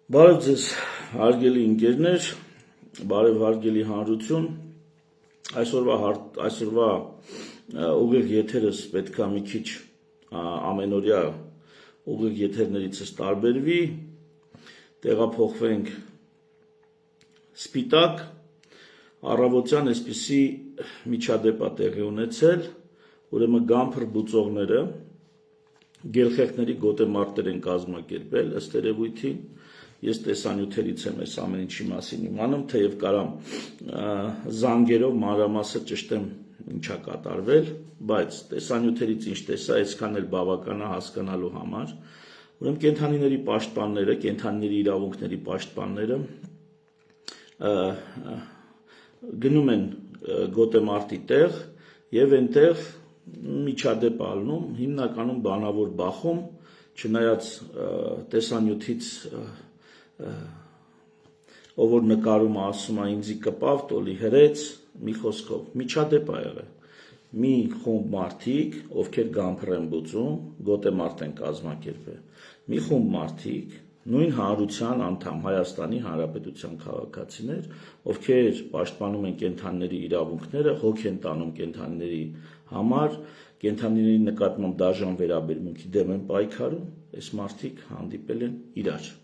Բարև ձեզ հարգելի ընկերներ, բարև հարգելի հանրություն, այսօրվա ուղիղ եթերս պետքա մի քիչ ամենօրյա ուղիղ եթերներիցս տարբերվի, տեղափոխվենք սպիտակ, առավոտյան այսպիսի միջադեպ է տեղի ունեցել, ուրեմն գամփր բուծողները գելխեղների գոտեմարտեր են կազմակերպել, ըստ երևույթին, ես տեսանյութերից եմ այս ամեն ինչի մասին իմանում, թեև կարամ զանգերով մանրամասը ճշտեմ ինչա կատարվել, բայց տեսանյութերից ինչ տեսա, այսքան էլ բավական է հասկանալու համար, ուրեմն կենդանիների պաշտպանները, կենդանիների իրավունքների պաշտպանները գնում են գոտեմարտի տեղ եւ այնտեղ միջադեպ ալնում, հիմնականում բանավոր բախում, չնայած տեսանյութից ով որ նկարում ասում է ինձի կպավ, տոլի հրեց, մի խոսքով, միջադեպ ա եղել, մի խումբ մարդիկ, ովքեր գամփր են բուծում, գոտեմարտ են կազմակերպել, մի խումբ մարդիկ, նույն հանրության անդամ Հայաստանի Հանրապետության քաղաքացիներ, ովքեր պաշտպանում են կենդանիների իրավունքները, հոգ են տանում կենդանիների համար, կենդանիների նկատմամբ դաժան վերաբերմունքի դեմ են պայքարում, այս մարդիկ հանդիպել են իրար։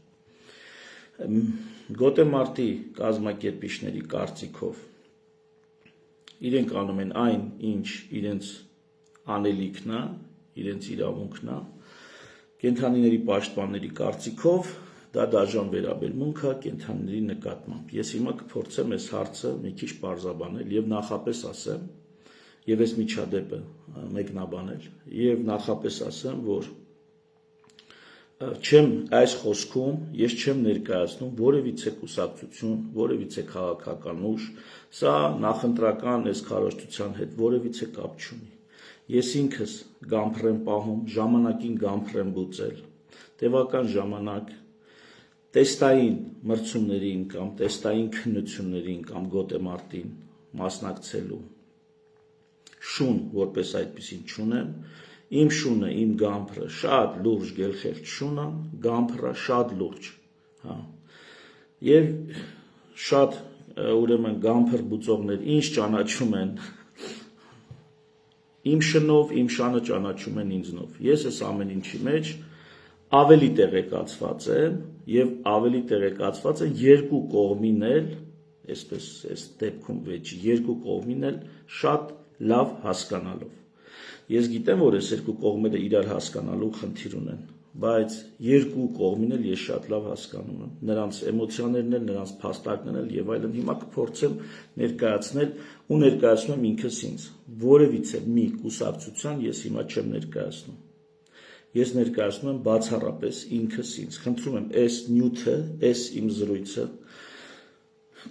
Գոտեմարտի կազմակերպիչների կարծիքով իրենք անում են այն, ինչ իրենց անելիքն է, իրենց իրավունքն է, կենդանիների պաշտպանների կարծիքով դա դաժան վերաբերմունք է կենդանիների նկատմամբ։ Ես հիմա կփորձեմ այս հարցը մի քիչ պարզաբանել եւ նախապես ասեմ, եւ այս միջադեպը մեկնաբանել, եւ նախապես ասեմ, որ այս խոսքում ես չեմ ներկայացնում որևիցե կուսակցություն, որևիցե քաղաքական ուժ, սա նախընտրական այս քարոզչության հետ որևիցե կապ չունի։ Ես ինքս գամփր եմ պահում, ժամանակին գամփր եմ բուծել, տևական ժամանակ տեստային մրցումներին կամ տեստային քննություններին կամ գոտեմարտին մասնակցելու շուն որպես այդպեսին չունեմ, իմ շունը, իմ գամփրը շատ լուրջ գելխեղճ շուն է, գամփրը շատ լուրջ, եւ շատ ուրեմն գամփր բուծողներ ինչ ճանաչում են իմ շնով, իմ շանը ճանաչում են ինձնով։ Ես այս ամեն ինչի մեջ ավելի տեղեկացված եմ եւ ավելի տեղեկացված են երկու կողմին էլ, այսպես այս դեպքում վեճի երկու կողմին էլ շատ լավ հասկանալով։ Ես գիտեմ, որ այս երկու կողմերը իրար հասկանալու խնդիր ունեն, բայց երկու կողմին էլ ես շատ լավ հասկանում եմ, նրանց էմոցիաներն էլ, նրանց փաստարկներն էլ եւ այլն։ Հիմա կփորձեմ ներկայացնել ու ներկայացնում եմ ինքս ինձ։ Որևիցե մի կուսակցության ես հիմա չեմ ներկայացնում։ Ես ներկայացնում եմ բացառապես ինքս ինձ։ Խնդրում եմ, այս նյութը, այս իմ զրույցը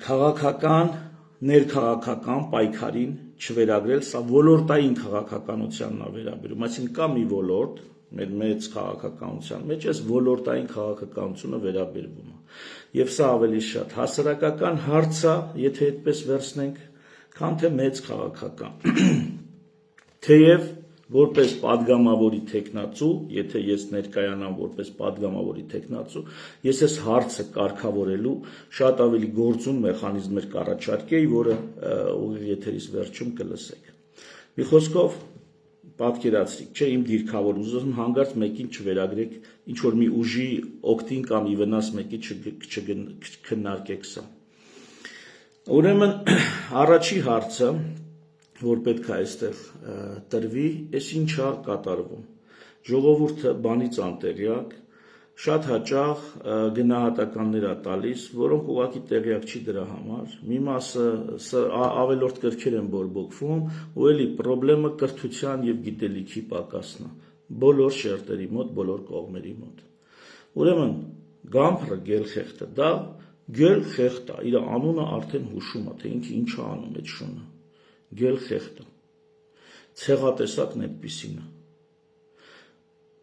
քաղաքական, ներքաղաքական պայքարին չվերագրել, սա ոլորտային քաղաքականությանն է վերաբերում, այսինքն կա մի ոլորտ, մեր մեծ քաղաքականության մեջ այս ոլորտային քաղաքականությունը վերաբերվում է։ Եվ սա ավելի շատ հասարակական հարց է, եթե այդպես վերցնենք, քան թե մեծ քաղաքական։ Թեև որպես падգամավորի տեխնացու, եթե ես ներկայանամ որպես падգամավորի տեխնացու, ես այս հարցը կարգավորելու շատ ավելի գործուն մեխանիզմներ կառաջարկեի, որը ուղիղ եթերից վերջում կլսեք։ Մի խոսքով պատկերացրիք, չէ, իմ դիրքավորում, ուզում հանգարց մեկին չվերագրեք, ինչ որ մի ուժի օգտին կամ ի վնաս մեկի չքննարկեք սա։ Ուրեմն առաջի հարցը, որ պետք է այստեղ տրվի, այս ինչա կատարվում։ Ժողովուրդը բանից անտեղյակ, շատ հաճախ գնահատականներ է տալիս, որոնք ուղղակի տեղյակ չի դրա համար։ Մի մասը ավելորդ կրքեր են բորբոքվում, ու էլի խնդրեմը կրթության եւ գիտելիքի պակասն է։ Բոլոր շերտերի մոտ, բոլոր կողմերի մոտ։ Ուրեմն գամփրը գելխեղտը դա գելխեղտ է, իր անունը արդեն հուշում է, թե ինքը ինչ է անում այդ շունը։ Գելխեղտը։ Ցեղատեսակն այդպիսին է։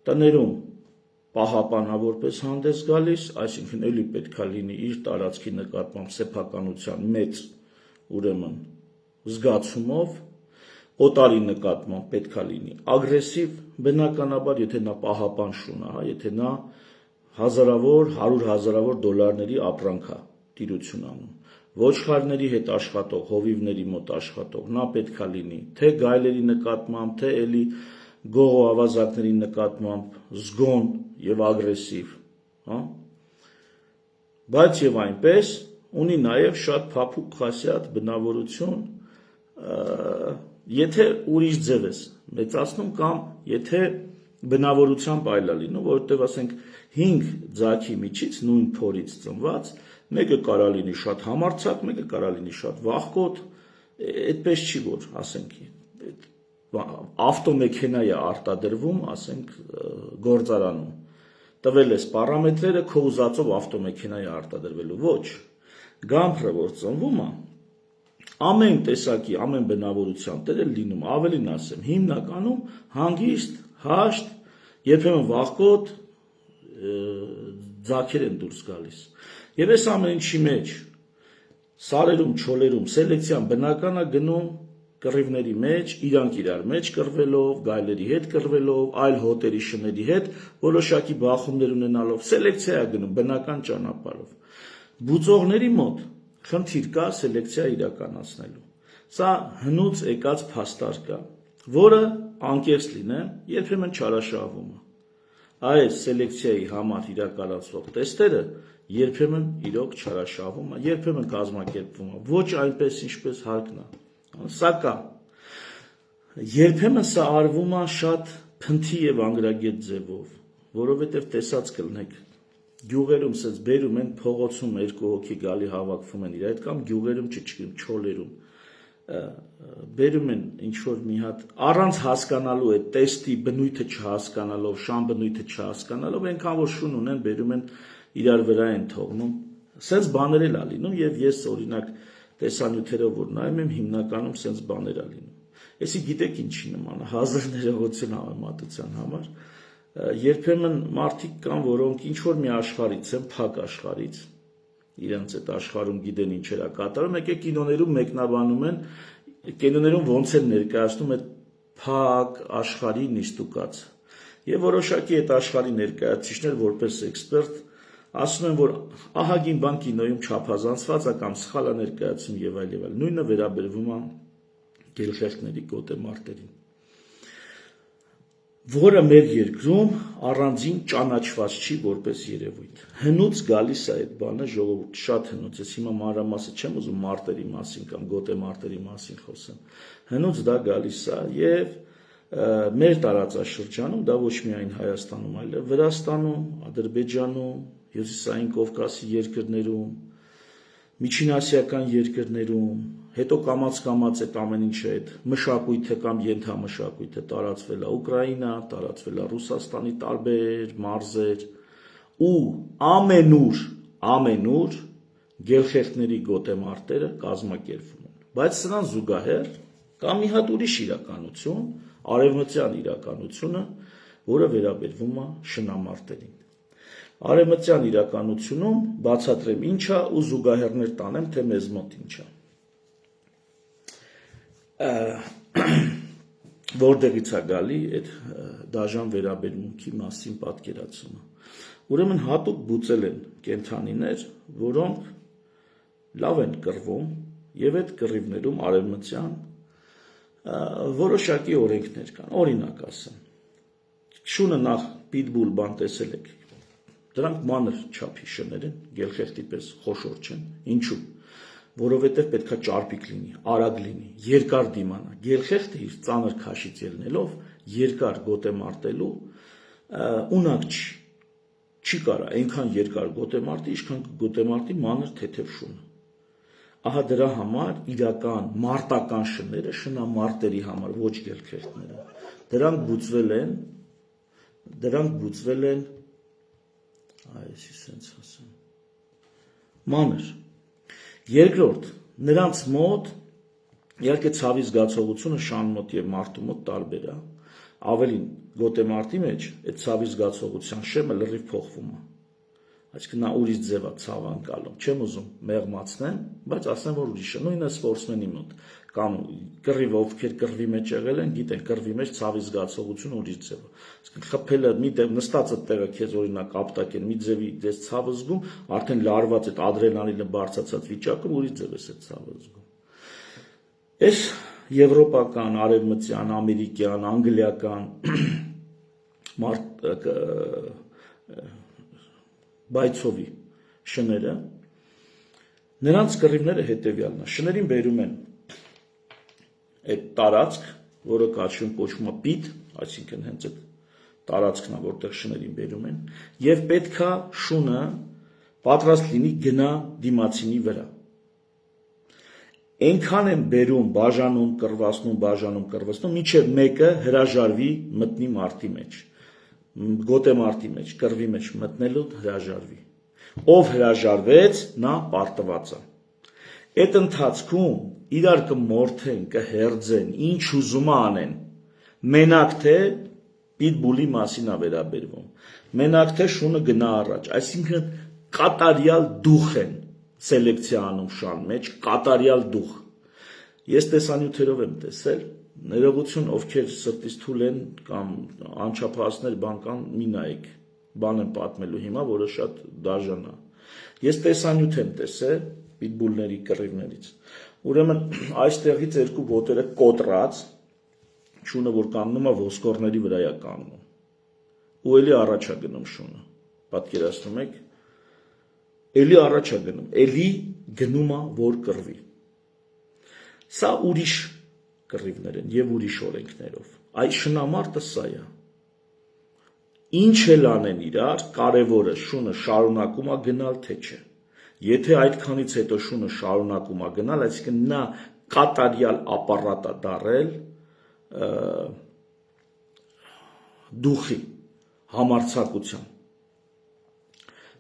Տներում պահապանա որպես հանդես գալիս, այսինքն էլի պետքա լինի իր տարածքի նկատմամբ սեփականության մեծ ուրեմն զգացումով, օտարի նկատմամբ պետքա լինի ագրեսիվ, բնականաբար, եթե նա պահապան շուն է, եթե նա հազարավոր, 100,000-ավոր դոլարների ապրանք է տիրություն անում։ Ոչխարների հետ աշխատող, հովիվների մոտ աշխատող, նա պետք է լինի թե գայլերի նկատմամբ, թե էլի գողո ավազակների նկատմամբ զգոն եւ ագրեսիվ, հա։ Բայց եւ այնպես ունի նաեւ շատ փափուկ խասյատ բնավորություն, եթե ուրիշ ձև ես մեծացնում կամ եթե բնավորությամբ այլ է լինում, որովհետեւ ասենք 5 ձագի միջից նույն փորից ծնված մեկը կարա լինի շատ համարձակ, մեկը կարա լինի շատ վախկոտ, այդպես չի որ, ասենք, ավտոմեքենա է արտադրվում, ասենք, գործարանում։ Տվել ես պարամետրերը, քո ուզածով ավտոմեքենա է արտադրվելու, ոչ։ Գամփրը, որ ծնվում է, ամեն տեսակի, ամեն բնավորության տեղ է լինում, ավելին ասեմ, հիմնականում հանգիստ, հաշտ, երբեմն վախկոտ ձագեր են դուրս գալիս։ Եվ այս ամեն ինչի մեջ սարերում, չոլերում սելեկցիան բնական է գնում կռիվների մեջ, իրանք իրար մեջ կռվելով, գայլերի հետ կռվելով, այլ հոտերի շների հետ որոշակի բախումներ ունենալով, սելեկցիա է գնում բնական ճանապարհով։ Բուծողների մոտ խնդիր կա սելեկցիա իրականացնելու։ Սա հնուց եկած փաստարկ է, որը անկեղծ լինեմ, երբեմն չարաշահվում է։ Այս սելեկցիայի համար իրականացվող տեստերը երբեմն իրոք չարաշահվում է, երբեմն կազմակերպվում է, ոչ այնպես ինչպես հարկն է։ Սակայն երբեմն սա արվում է շատ փնթի եւ անգրագետ ձևով, որովհետեւ տեսած կլինեք գյուղերում սենց բերում են փողոցում երկու հոգի գալի հավաքվում են իր հետ կամ գյուղերում չգիտեմ չոլերում բերում են ինչ որ մի հատ առանց հասկանալու այդ տեստի բնույթը չհասկանալով, շան բնույթը չհասկանալով, այնքան որ շուն ունեն բերում են իրար վրա են թողնում։ Սենց բաներ էլ ա լինում եւ ես օրինակ տեսանյութերով որ նայում եմ հիմնականում սենց բաներ ա լինում։ Էսի գիտեք ինչի նման է, հազար ներողություն համեմատության համար։ Երբեմն մարդիկ կան, որոնք ինչ որ մի աշխարհից են, փակ աշխարհից, իրենց այդ աշխարհում գիտեն ինչեր է կատարում, եկեք կինոներում մեկնաբանում են, կինոներում ոնց են ներկայացնում այդ փակ աշխարհի նիստուկած։ Եվ որոշակի այդ աշխարհի ներկայացուցիչներ որպես էքսպերտ ասում են, որ ահագին բան կինոյում չափազանցված է կամ սխալ է ներկայացում եւ այլ եւ այլ։ Նույնը վերաբերվում է գելխեղտների գոտեմարտերին, որը մեր երկրում առանձին ճանաչված չի որպես երևույթ։ Հնուց գալիս է այդ բանը, ժողովուրդ, շատ հնուց, ես հիմա մանրամասը չեմ ուզում մարտերի մասին կամ գոտեմարտերի մասին խոսեմ։ Հնուց դա գալիս է եւ մեր տարածաշրջանում, դա ոչ միայն Հայաստանում, այլև Վրաստանում, Ադրբեջանում, Հյուսիսային Կովկասի երկրներում, միջինասիական երկրներում, հետո կամաց այդ ամեն ինչը այդ մշակույթը կամ ենթամշակույթը տարածվել է Ուկրաինա, տարածվել է Ռուսաստանի տարբեր մարզեր ու ամենուր գելխեղտների գոտեմարտերը կազմակերպվում են։ Բայց սրան զուգահեռ կա մի հատ ուրիշ իրականություն, արևմտյան իրականությունը, որը վերաբերվում է շնամարտերին։ Արևմտյան իրականությունում բացատրեմ ինչա ու զուգահեռներ տանեմ, թե մեզ մոտ ինչա։ Որտեղից է գալի այդ դաժան վերաբերմունքի մասին պատկերացումը։ Ուրեմն հատուկ բուծել են կենդանիներ, որոնք լավ են կռվում եւ այդ կռիվներում արևմտյան որոշակի օրենքներ կան։ Օրինակ ասեմ, շունը նախ պիտբուլ բան տեսել եք, դրանք մանր չափի շներ են, գելխեղտի պես խոշոր չեն։ Ինչու՞։ Որովհետև պետք է ճարպիկ լինի, արագ լինի, երկար դիմանա։ Գելխեղտը իր ծանր քաշից ելնելով երկար գոտեմարտելու ունակ չի կարա այնքան երկար գոտեմարտի, ինչքան գոտեմարտի մանր թեթև շունը։ Ահա դրա համար իրական մարտական շները շնամարտերի համար, ոչ գելխեղտները, դրանք բուծվել են այսի սենց ասեմ մանր։ Երկրորդ, նրանց մոտ իհարկե ցավի զգացողությունը շան մոտ եւ մարդու մոտ տարբեր է։ Ավելին գոտեմարտի մեջ այդ ցավի զգացողության շեմը լրիվ փոխվում է։ Այսինքն նա ուրիշ ձև է ցավ անցալում։ Չեմ ուզում մեղմացնեմ, բայց ասեմ որ ուրիշ է։ Նույնը սպորտսմենի մոտ կամ կռիվը ովքեր կռվի մեջ եղել են, գիտեն կռվի մեջ ցավի զգացողություն ուրիշ ձև է։ Իսկ խփելը մի տեղ նստած այդտեղը քեզ օրինակ ապտակեն, մի ձևի դες ցավը զգում, արդեն լարված այդ ադրենալինը բարձրացած վիճակում ուրիշ ձև է այդ ցավը զգում։ Այս եվրոպական, արևմտյան, ամերիկյան, անգլիական բայցովի շները նրանց կռիվները հետևյալն է, շներին բերում են այդ տարածք, որը կոչվում է պիտ, այսինքն հենց այդ տարածքն է, որտեղ շներին բերում են, եւ պետքա շունը պատրաստ լինի գնա դիմացինի վրա։ Այնքան են բերում, բաժանում, կռվացնում, մինչև մեկը հրաժարվի մտնի մարտի մեջ, գոտե մարտի մեջ, կռվի մեջ մտնելու հրաժարվի։ Ով հրաժարվեց, նա պարտված է։ Այդ ընթացքում իրար կմորթեն, կհերձեն, ինչ ուզում անեն, մենակ թե պիտբուլի մասին է վերաբերվում, մենակ թե շունը գնա առաջ, այսինքն կատարյալ դուխ են սելեկցիա անում շան մեջ, կատարյալ դուխ։ Ես տեսանյութերով եմ տեսել, ներողություն ովքեր սրտից թույլ են կամ անչափահասներ բան կան, մի նայեք, բան եմ պատմելու հիմա, որը շատ դաժան է։ Ես տեսանյութ եմ տեսել պիտբուլների կռիվներից։ Ուրեմն այստեղից երկու ոտերը կոտրած, շունը որ կանգնում է ոսկորների վրա է կանգնում։ Ու էլի առաջ է գնում շունը։ Պատկերացնում եք։ Էլի առաջ է գնում, էլի գնում է որ կռվի։ Սա ուրիշ կռիվներ են եւ ուրիշ օրենքներով։ Այս շնամարտը սա է։ Ինչ էլ անեն իրար, կարևորը շունը շարունակում է գնալ թե չէ։ Եթե այդքանից հետո շունը շարունակում է գնալ, այսինքն նա կատարյալ ապարատ է դարել դուխի համարձակության։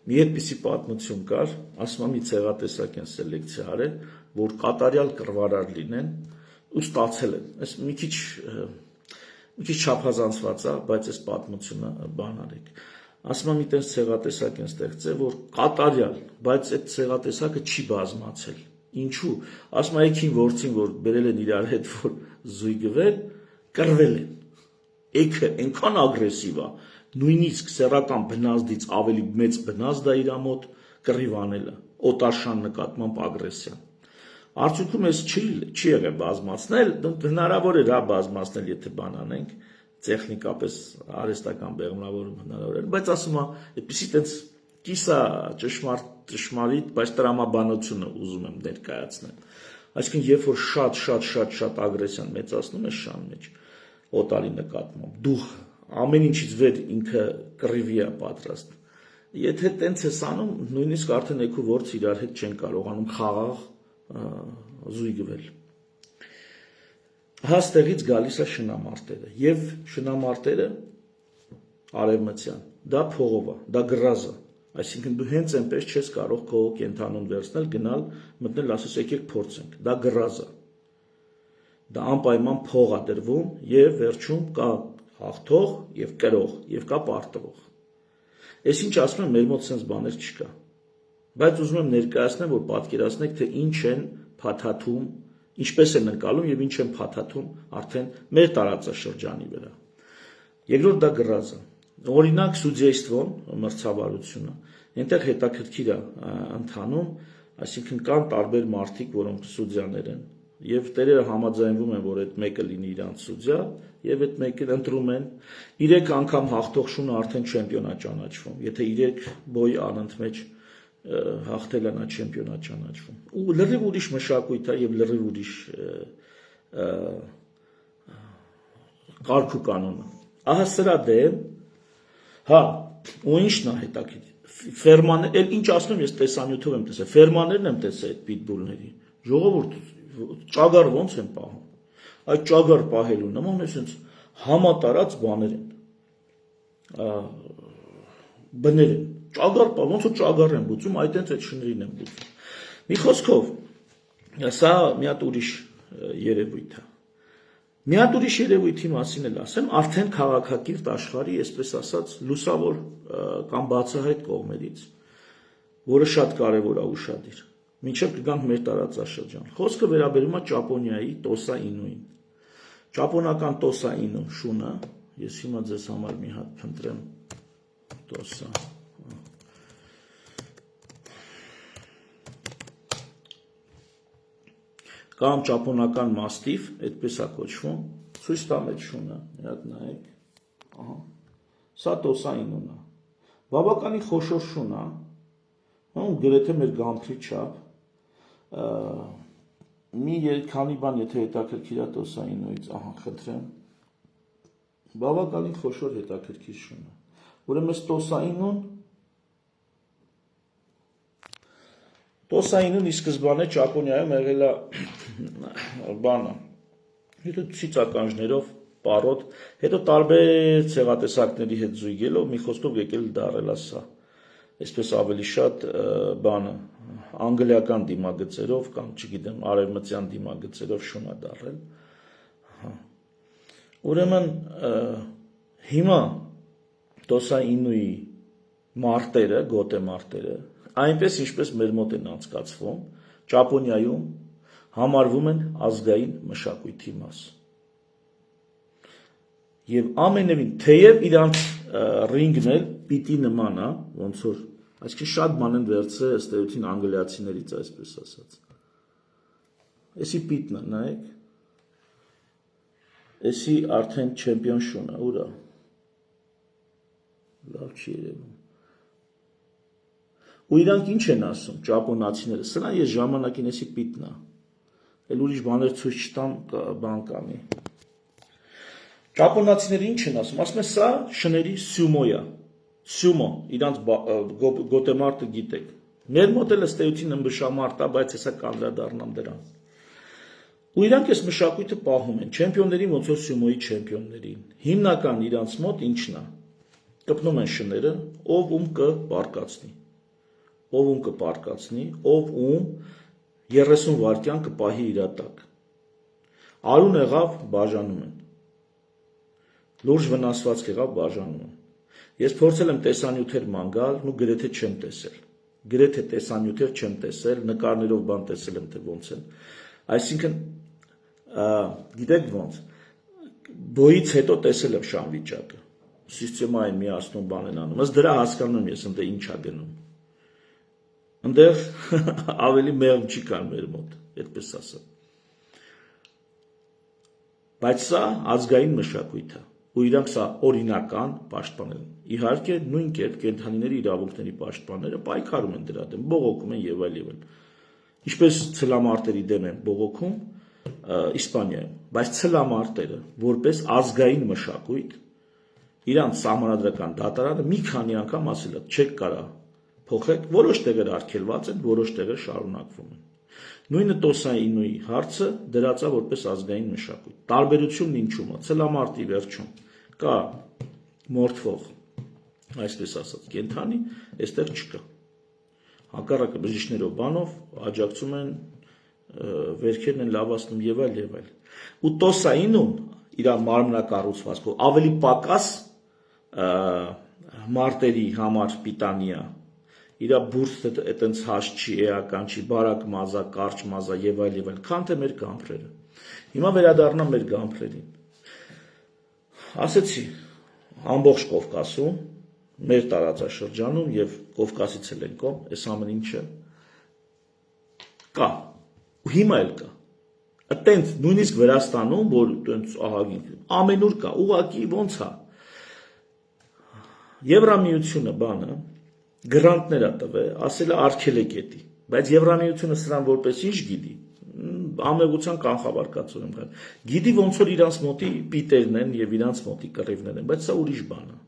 Մի այդպիսի պատմություն կար, ասում եմ մի ցեղատեսակ են սելեկցիա արել, որ կատարյալ կռվարար լինեն ու ստացել են։ Այս մի քիչ չափազանցված է, բայց այս պատմությունը բան արեք։ Ասում եմ մի տես ցեղատեսակ են ստեղծել, որ կատարյալ, բայց այդ ցեղատեսակը չի բազմացել։ Ինչու՞։ Ասում եկին որցին, որ բերել են իրար հետ, որ զույգվել, կռվել են։ Էքը այնքան ագրեսիվ է, նույնիսկ սեռական բնազդից ավելի մեծ բնազդ է իր մոտ կռիվ անելը, օտարշան նկատմամբ ագրեսիան։ Արդյունքում էս չի եղել բազմացնել, հնարավոր էր բազմացնել, եթե բան անենք, տեխնիկապես արհեստական բեղմնավորում հնարավոր էր, բայց ասում է, այդպեսի տենց կիսա ճշմարիտ, բայց տրամաբանությունը ուզում եմ ներկայացնել։ Այսինքն երբ որ շատ ագրեսիան մեծացնում է շան մեջ, օտարի նկատմամբ, դուխ ամեն ինչից վեր ինքը կռիվի է պատրաստ։ Եթե տենց ես անում, նույնիսկ արդեն եկու որց իրար հետ չեն կարողանում խաղաղ զույգվել։ Հաստեղից գալիս է շնամարտերը եւ շնամարտերը արևմտյան, դա փողով է, դա գրազ է, այսինքն դու հենց այնպես չես կարող քո կենթանուն վերցնել, գնալ, մտնել, ասես եկեք փորձենք, դա գրազ է։ Դա անպայման փող է դրվում եւ վերջում կա հաղթող եւ կրող եւ կա պարտվող։ Այս ինչ ասում եմ, մեր մոտ sense բաներ չկա։ Բայց ուզում եմ ներկայացնել, որ պատկերացնեք, թե ինչ են փաթաթում, ինչպես են ընկալում եւ ինչ են փաթաթում արդեն մեր տարածաշրջանի վրա։ Երկրորդ դա գրազը։ Օրինակ սուդեյստվոն, մրցավարությունը, այնտեղ հետաքրքիր է ընթանում, այսինքն կան տարբեր մարդիկ, որոնք սուդյաներ են, եւ տերերը համաձայնվում են, որ այդ մեկը լինի իրանց սուդյա, եւ այդ մեկը ընտրում են։ 3 անգամ հաղթող շունը արդեն չեմպիոն է ճանաչվում։ Եթե 3 բոյ անընդմեջ հաղթել է նա չեմպիոն է ճանաչվում։ Ու լրիվ ուրիշ մշակույթ է եւ լրիվ ուրիշ կարգ ու կանոն է։ Ահա սրա դեմ, հա, ու ինչն է հետաքրքիր։ Ֆերմաներ, էլ ինչ ասում եմ, ես տեսանյութով եմ տեսել, ֆերմաներն եմ տեսել այդ պիտբուլների։ Ժողովուրդ, ճագար ոնց են պահում։ Այդ ճագար պահելու նման էսենց համատարած բաներ են։ Բներ են։ Ճագար պահ, ոնց որ ճագար են բուծում, այդտենց այդ շներին են բուծում։ Մի խոսքով, սա մի հատ ուրիշ երևույթ է։ Մի հատ ուրիշ երևույթի մասին էլ ասեմ, արդեն քաղաքակիրթ աշխարհի, այսպես ասած, լուսավոր կամ բացահայտ կողմերից, որը շատ կարևոր է ուշադիր։ Մինչև կգանք մեր տարածաշրջան։ Խոսքը վերաբերում է Ճապոնիայի Տոսա Ինուին։ Ճապոնական Տոսա Ինու շունը, ես հիմա ձեզ համար մի հատ փնտրեմ Տոսա։ Կամ ճապոնական մաստիվ, այդպես է կոչվում, ցույց տամ այդ շունը, մի հատ նայեք, ահա, սա Տոսա Ինուն է, բավականին խոշոր շուն է, գրեթե մեր գամփրի չափ, մի քանի բան եթե հետաքրքիր է Տոսա Ինուից, ահա, խնդրեմ, բավականին խոշոր հետաքրքիր շուն է, ուրեմն Տոսա Ինուն Տոսա Ինուն ի սկզբանե Ճապոնիայում եղել է բանը, հետո ցիծականջներով պարոտ, հետո տարբեր ցեղատեսակների հետ զույգելով մի խոսքով եկել դարել է սա, այսպես ավելի շատ բանը, անգլիական դիմագծերով կամ չգիտեմ արևմտյան դիմագծերով շուն է դարել, ուրեմն հիմա Տոսա Ինուի մարտերը, գոտե մարտերը, այնպես ինչպես մեր մոտ են անցկացվում, Ճապոնիայում համարվում են ազգային մշակույթի մաս։ Եվ ամենևին, թեև իրանց ռինգն էլ պիտի նման է, ոնց որ, այսինքն շատ բան են վերցրել ըստ էության անգլիացիներից, այսպես ասած։ Էսի պիտն է, նայեք։ Էսի արդեն չեմպիոն շուն է, ուր է։ Լավ չի երևում։ Ու իրանք ինչ են ասում, ճապոնացիները, սրա ես ժամանակին էսի պիտն է, էլ ուրիշ բաներ ցույց չտամ, բան կանի։ Ճապոնացիները ինչ են ասում են սա շների սյումո է, սյումո, իրանք գոտեմարտը գիտեք, մեր մոտ էլ ըստ էության ըմբշամարտ է, բայց հեսա կանդրադառնամ դրան։ Ու իրանք այս մշակույթը պահում են, չեմպիոններին ոնց որ սյումոյի չեմպիոններին, հիմնական իրանց մոտ ինչն է, կպնում են շները, ով ում կպարկացնի։ Ով ում կպարկացնի, ով ում 30 վայրկյան կպահի իր տակ։ Արուն եղավ բաժանում են։ Լուրջ վնասվածք եղավ բաժանում են։ Ես փորձել եմ տեսանյութեր ման գալ, ու գրեթե չեմ տեսել։ Գրեթե տեսանյութեր չեմ տեսել, նկարներով բան տեսել եմ թե ոնց են։ Այսինքն գիտեք ոնց, բոյից հետո տեսել եմ շան վիճակը։ Սիստեմային միացնում բան են անում։ Ըստ դրա հասկանում եմ ես ընդ ինչ է գնում։ Ընդեղ ավելի մեղմ չի կան մեր մոտ, այդպես ասեմ։ Բայց սա ազգային մշակույթ է, ու իրանք սա օրինական պաշտպանել են։ Իհարկե նույն կերպ կենդանիների իրավունքների պաշտպանները պայքարում են դրա դեմ, բողոքում են եւ այլ եւ այլ։ Ինչպես ցլամարտերի դեմ են բողոքում Իսպանիայում, բայց ցլամարտերը որպես ազգային մշակույթ իրանք սահմանադրական դատարանը մի քանի անգամ ասել է, չեք կարա փոխեք, որոշ տեղեր արգելված են, որոշ տեղեր շարունակվում են։ Նույնը Տոսա Ինուի հարցը դրած է որպես ազգային մշակույթ։ Տարբերությունն ինչու՞մ է, ցլամարտի վերջում կա մորթվող, այսպես ասած, կենդանի, այստեղ չկա։ Հակառակը բժիշկներով բանով աջակցում են, վերքերն են լավացնում եւ այլ եւ այլ։ Ու Տոսա Ինուն իր մարմնակառուցվածքով ավելի պակաս մարտերի համար պիտանիա իր բուրդը այտենց հաշ չի, էական չի, բարակ մազա, կարճ մազա եւ այլ, քան թե մեր գամփրերը։ Հիմա վերադառնամ մեր գամփրերին։ Ասեցի, ամբողջ Կովկասում, մեր տարածաշրջանում եւ Կովկասից էլ են կողմ, այս ամեն ինչը կա։ Ու հիմա էլ կա։ Այտենց նույնիսկ Վրաստանում, որ այտենց ահագին, ամենուր կա, ուղղակի ոնց է։ Եվրամիությունը բանը գրանտներ է տվել, ասել է արգելեք էտի, բայց Եվրամիությունը սրան որպես ինչ գիտի, ամեղության կանխավարկածով եմ գալ, գիտի ոնց որ իրանց մոտի պիտերն են եւ իրանց մոտի կռիվներ են, բայց սա ուրիշ բան է։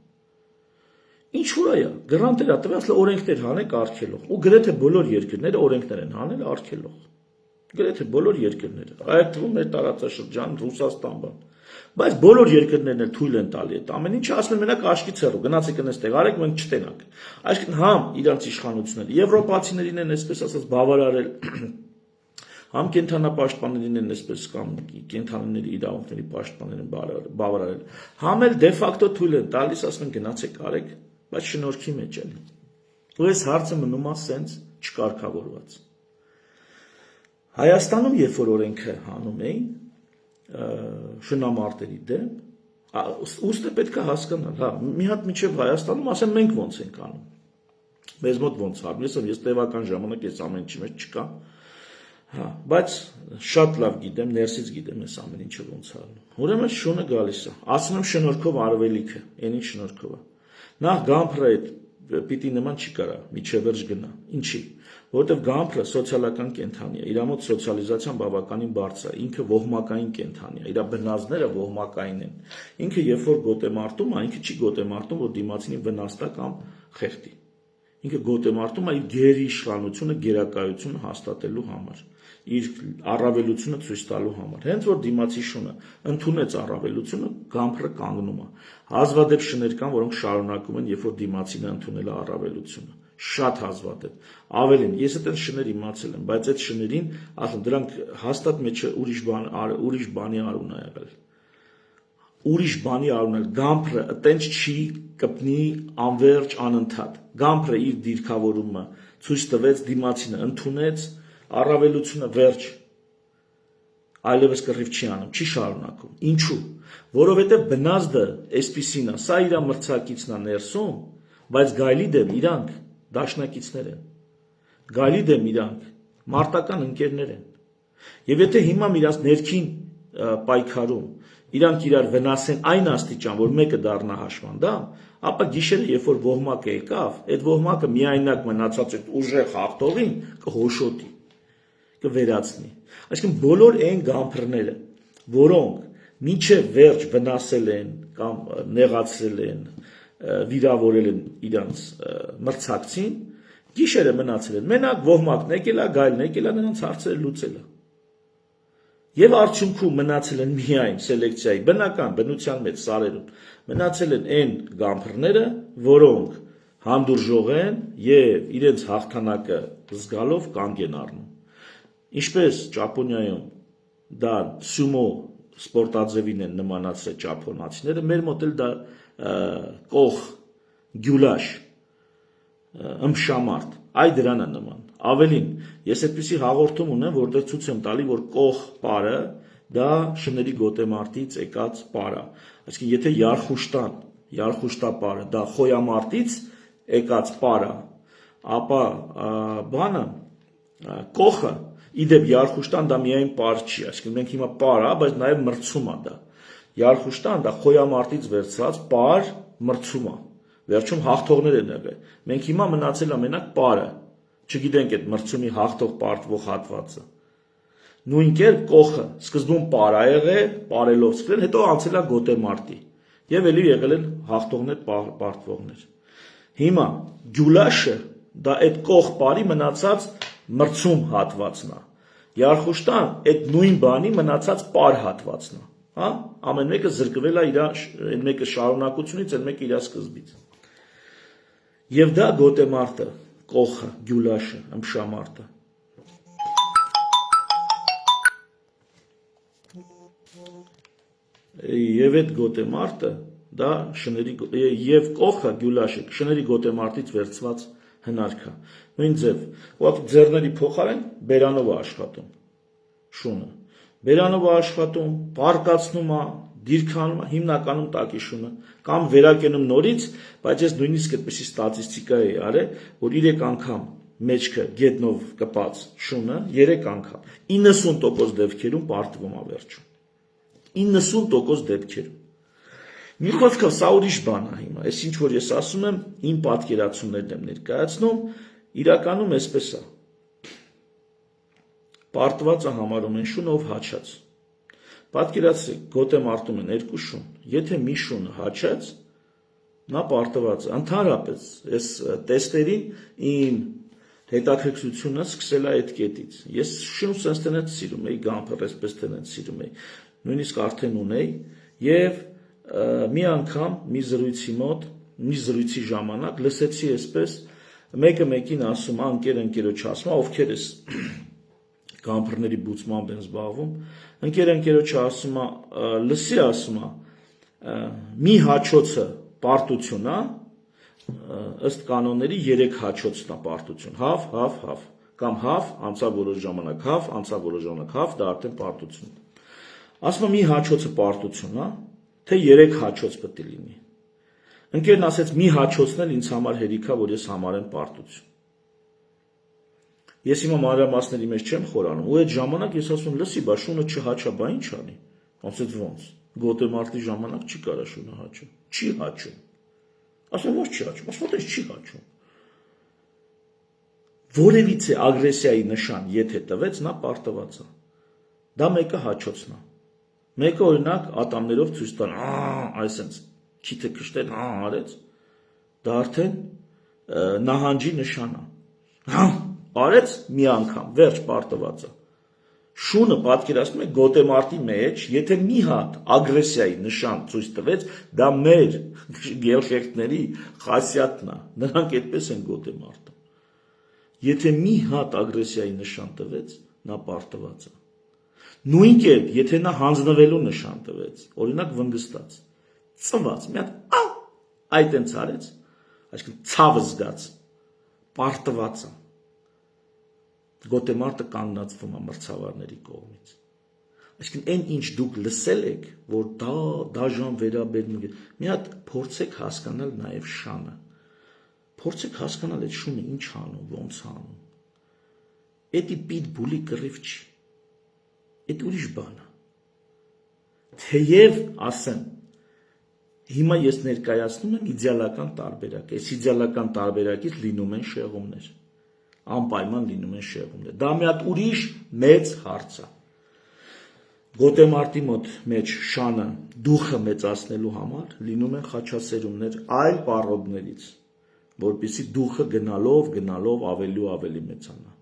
Ինչ որ է, գրանտեր է տվել, ասել օրենքներ հանեք արգելող, ու գրեթե բոլոր երկրները օրենքներ են հանել արգելող, գրեթե բոլոր երկրները, այդ թվում մեր տարածաշրջան, Ռուսաստան բան։ Բայց բոլոր երկրներն էլ թույլ են տալի այդ ամեն ինչը, ասում են մենակ աշկից հեռու, գնացեք այնտեղ արեք, մենք չտենանք։ Այսինքն համ իրանց իշխանությունները, եվրոպացիներին են այսպես ասած բավարարել, համ կենդանապաշտպաններին են այսպես կամ կենդանիների իրավունքների պաշտպաններին բավարարել, համ էլ դե ֆակտո թույլ են տալիս, ասում են գնացեք արեք, բայց շնորհքի մեջ էլի։ Ու այս հարցը մնում է սենց չկարգավորված։ Հայաստանում երբ որ օրենքը հանում էին շնամարտերի դեմ, ուստի պետք է հասկանալ, հա, մի հատ միջև Հայաստանում ասեմ մենք ոնց ենք անում։ Մեզ մոտ ոնց անում, ես տևական ժամանակ ես ամեն ինչի մեջ չկա, հա, բայց շատ լավ գիտեմ, ներսից գիտեմ ես ամեն ինչը ոնց անում։ Ուրեմն շունը գալիս է, ասում եմ շնորհքով արվելիքը, այնի շնորհքով է։ Նախ գամփրը այդ պիտի նման չի կարա, միջև վերջ գնա։ Ինչի՞։ Որովհետև գամփրը սոցիալական կենդանի է, իր մոտ սոցիալիզացիան բավականին բարձր է, ինքը ոհմակային կենդանի է, իր բնազդները ոհմակային են։ Ինքը երբ որ գոտեմարտում է, ինքը չի գոտեմարտում, որ դիմացինին վնաս տա կամ խեղդի։ Ինքը գոտեմարտում է իր գերիշխանությունը, գերակայությունը հաստատելու համար, իր առավելությունը ցույց տալու համար։ Հենց որ դիմացի շունը ընդունեց առավելությունը, գամփրը կանգնում է։ Հազվադեպ շներ կան, որոնք շարունակում են, երբ որ դիմացինը ընդունել է առավելությունը։ Շատ հազվադեպ։ Ավելին, ես այդ շներ իմացել եմ, բայց այդ շներին, ասում դրանք հաստատ մեջը ուրիշ բանի արուն է եղել։ Ուրիշ բանի արունել, գամփրը այտենց չի կպնի անverջ անընդհատ։ Գամփրը իր դիրքավորումը ցույց տվեց, դիմացինը ընդունեց, առավելությունը վերջ, այլևս կռիվ չի անում, չի շարունակում։ Ինչու՞։ Որովհետև բնազդը այսպիսին է, սա իր մրցակիցն է ներսում, բայց գայլի դեմ իրանք դաշնակիցներ են։ Գայլի դեմ իրանք մարտական ընկերներ են։ Եվ եթե հիմա իրանք ներքին պայքարում իրանք իրար վնասեն այն աստիճան, որ մեկը դառնա հաշմանդամ, ապա գիշերը, երբ որ ոհմակը եկավ, այդ ոհմակը միայնակ մնացած այդ ուժեղ հաղթողին կհոշոտի, կվերացնի։ Այսինքն բոլոր այն գամփրները, որոնք մինչև վերջ վնասել են կամ նեղացրել են, վիրավորել են իրանց մրցակցին, գիշերը մնացել են։ Մենակ ոհմակն եկել է, գայլն եկել է, նրանց հարցերը լուծել է։ Եվ արդյունքում մնացել են միայն սելեկցիայի բնական բնության մեջ սարերում մնացել են այն գամփրները, որոնք հանդուրժող են եւ իրենց հաղթանակը զգալով կանգ են առնում։ Ինչպես Ճապոնիայում դա սումո սպորտաձևին են նմանացրել ճապոնացիները, մեր մոտ էլ դա կող, գյուլաշ, ըմբշամարտ, այ դրան է նման։ Ավելին, ես այդպիսի հաղորդում ունեմ, որտեղ ցույց եմ տալի, որ կող պարը դա շների գոտեմարտից եկած պար է։ Այսինքն եթե Յարխուշտա պարը դա խոյամարտից եկած պար է, ապա բանը կողը իդեպ Յարխուշտան դա միայն պար չի, այսինքն մենք հիմա պար է, բայց նաև մրցում է դա։ Յարխուշտան դա խոյամարտից վերցված պար մրցում է։ Վերջում հաղթողներ են եղել։ Մենք հիմա մնացել է մենակ պարը, չգիտենք այդ մրցումի հաղթող պարտվող հատվածը։ Նույն կերպ կողը սկզբում պար է եղել, պարելով սկսել, հետո անցել է գոտեմարտի եւ ելի եղել են հաղթողներ, պարտվողներ։ Հիմա գյուլաշը դա այդ կող պարի մնացած մրցում հատվածն է։ Յարխուշտան այդ նույն բանի մնացած պար հատվածն է, հա? Ամեն մեկը զրկվել է իր այն մեկը շարունակությունից, այն մեկը իր սկզբից։ Եվ դա գոտեմարտը, կողը, գյուլաշը, ըմբշամարտը։ Եվ այդ գոտեմարտը դա շների եւ կողը, գյուլաշը, շների գոտեմարտից վերցված հնարք է։ Նույն ձև, ուղղակի ձեռների փոխարեն բերանով է աշխատում շունը։ Բերանով է աշխատում, պարկացնում է, դիրքանում է, հիմնականում տակի շունը, կամ վերակենում նորից, բայց ես նույնիսկ այդպիսի ստատիստիկա էի արել, որ 3 անգամ մեջքը գետնով կպած շունը 3 անգամ 90% դեպքերում պարտվում է վերջում։ 90% դեպքերում։ Մի խոսքով սա ուրիշ բան է հիմա, այս ինչ որ ես ասում եմ, իմ պատկերացումներն եմ ներկայացնում, իրականում էսպես է։ Պարտվածը համարում են շուն, ով հաչած։ Պատկերացրեք, գոտեմարտում են 2 շուն, եթե մի շունը հաչած, նա պարտված է։ Ընդհանրապես, այս տեստերին իմ հետաքրքրությունը սկսել է այդ կետից։ Ես շուն sense տնից սիրում էի, գամփը այսպես տնից սիրում էի, նույնիսկ արդեն ունեի, եւ մի անգամ մի զրույցի ժամանակ լսեցի այսպես մեկը մեկին ասում, ընկերոջ ասում, ովքեր էս գամփրների բուծմամբ են զբաղվում, ընկերոջը ասում է, լսի ասում է, մի հաչոցը պարտություն է, ըստ կանոնների 3 հաչոցն է պարտություն, հավ, Կամ հավ, անցավ որոշ ժամանակ հավ, անցավ որոշ ժամանակ հավ, դա արդեն պարտություն։ Ասում եմ մի հաչոցը պարտություն, հա, թե 3 հաչոց պետք է լինի։ Ընկերն ասեց մի հաչոցն էլ ինձ համար հերիք է, որ ես համարեմ պարտություն։ Ես հիմա մանրամասների մեջ չեմ խորանում, ու այդ ժամանակ ես ասում եմ, լսի, բա շունը չհաչա, բա ինչ անի։ Ասեց ոնց։ Գոտեմարտի ժամանակ չի կարա շունը հաչում։ Չի հաչում։ Ասում ոչ չի հաչում, ասում ոչ չի հաչում։ Որևիցե ագրեսիայի նշան, եթե տվեց, նա պարտված է։ Դա մեկը հաչոցն է։ Մեկը օրինակ ատամներով ցույց տան, այսպես քիթը քշտեն, արեց։ Դա արդեն նահանջի նշան է։ Արեց մի անգամ, վերջ պարտված է։ Շունը պատկերացնում է գոտեմարտի մեջ, եթե մի հատ ագրեսիայի նշան ցույց տվեց, դա մեր գելխերտների խասյաթն է։ Նրանք այդպես են գոտեմարտը։ Եթե մի հատ ագրեսիայի նշան տվեց, նա պարտված է։ Նույն կերպ, եթե նա հանձնվելու նշան տվեց, օրինակ վնգստած, ծված, մի հատ այդ այնց արեց, այսինքն ցավը զգաց, պարտված է։ Գոտեմարտը կանգնացվում է մրցավարների կողմից։ Այսինքն այն ինչ դուք լսել եք, որ դա դաժան վերաբերում է, մի հատ փորձեք հասկանալ նաև շանը։ Փորձեք հասկանալ այդ շունը ինչ անում, ոնց անում։ Էդի պիտբուլի կռիվ չի։ Էդ ուրիշ բան է։ Թեև ասեմ, հիմա ես ներկայացնում եմ իդեալական տարբերակ։ Այս իդեալական տարբերակից լինում են շեղումներ։ Անպայման լինում են շեղումներ։ Դա մի հատ ուրիշ մեծ հարց է։ Գոտեմարտի մեջ շանը դուխը մեծացնելու համար լինում են խաչասերումներ այլ պարոդներից, որպեսզի դուխը գնալով ավելի ու ավելի մեծանա։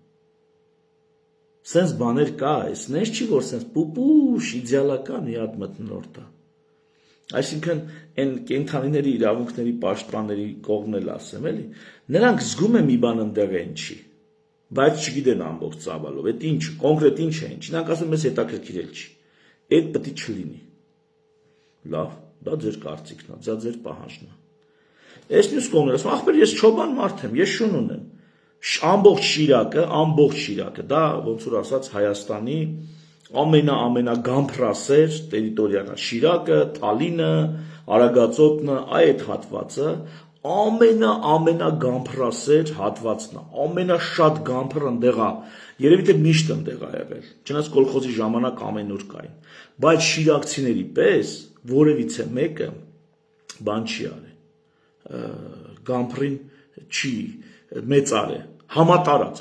Սենց բաներ կա, այսպես չի որ սենց պուպուշ իդեալական մի հատ մթնոլորտ է։ Այսինքն այն կենդանիների իրավունքների պաշտպանների կողմն էլ ասեմ, էլի, նրանք զգում են մի բան ընդեղ են չի, բայց չգիտեն ամբողջ ծավալով, այդ ինչ, կոնկրետ ինչ է ինչ, նրանք ասում են մեզ հետաքրքիրել չի, այդ պետք է չլինի։ Լավ, դա ձեր կարծիքն է, դա ձեր պահանջն է։ Այս մյուս կողմն ասում, ախպեր ես չոբան մարդ եմ, ես շուն ունեմ, ամբողջ Շիրակը, դա ոնց որ ասած Հայաստանի ամենագամփրասեր տերիտորիան է, Շիրակը, Թալինը, Արագածոտնը, այդ հատվածը ամենագամփրասեր հատվածն է, ամենաշատ գամփր ընդեղ է, երևի թե միշտ ընդեղ է եղել, չնայած կոլխոզի ժամանակ ամենուր կային, բայց շիրակցիների պես որևիցե մեկը բան չի արել, գամփրին չի մեծար է, համատարած։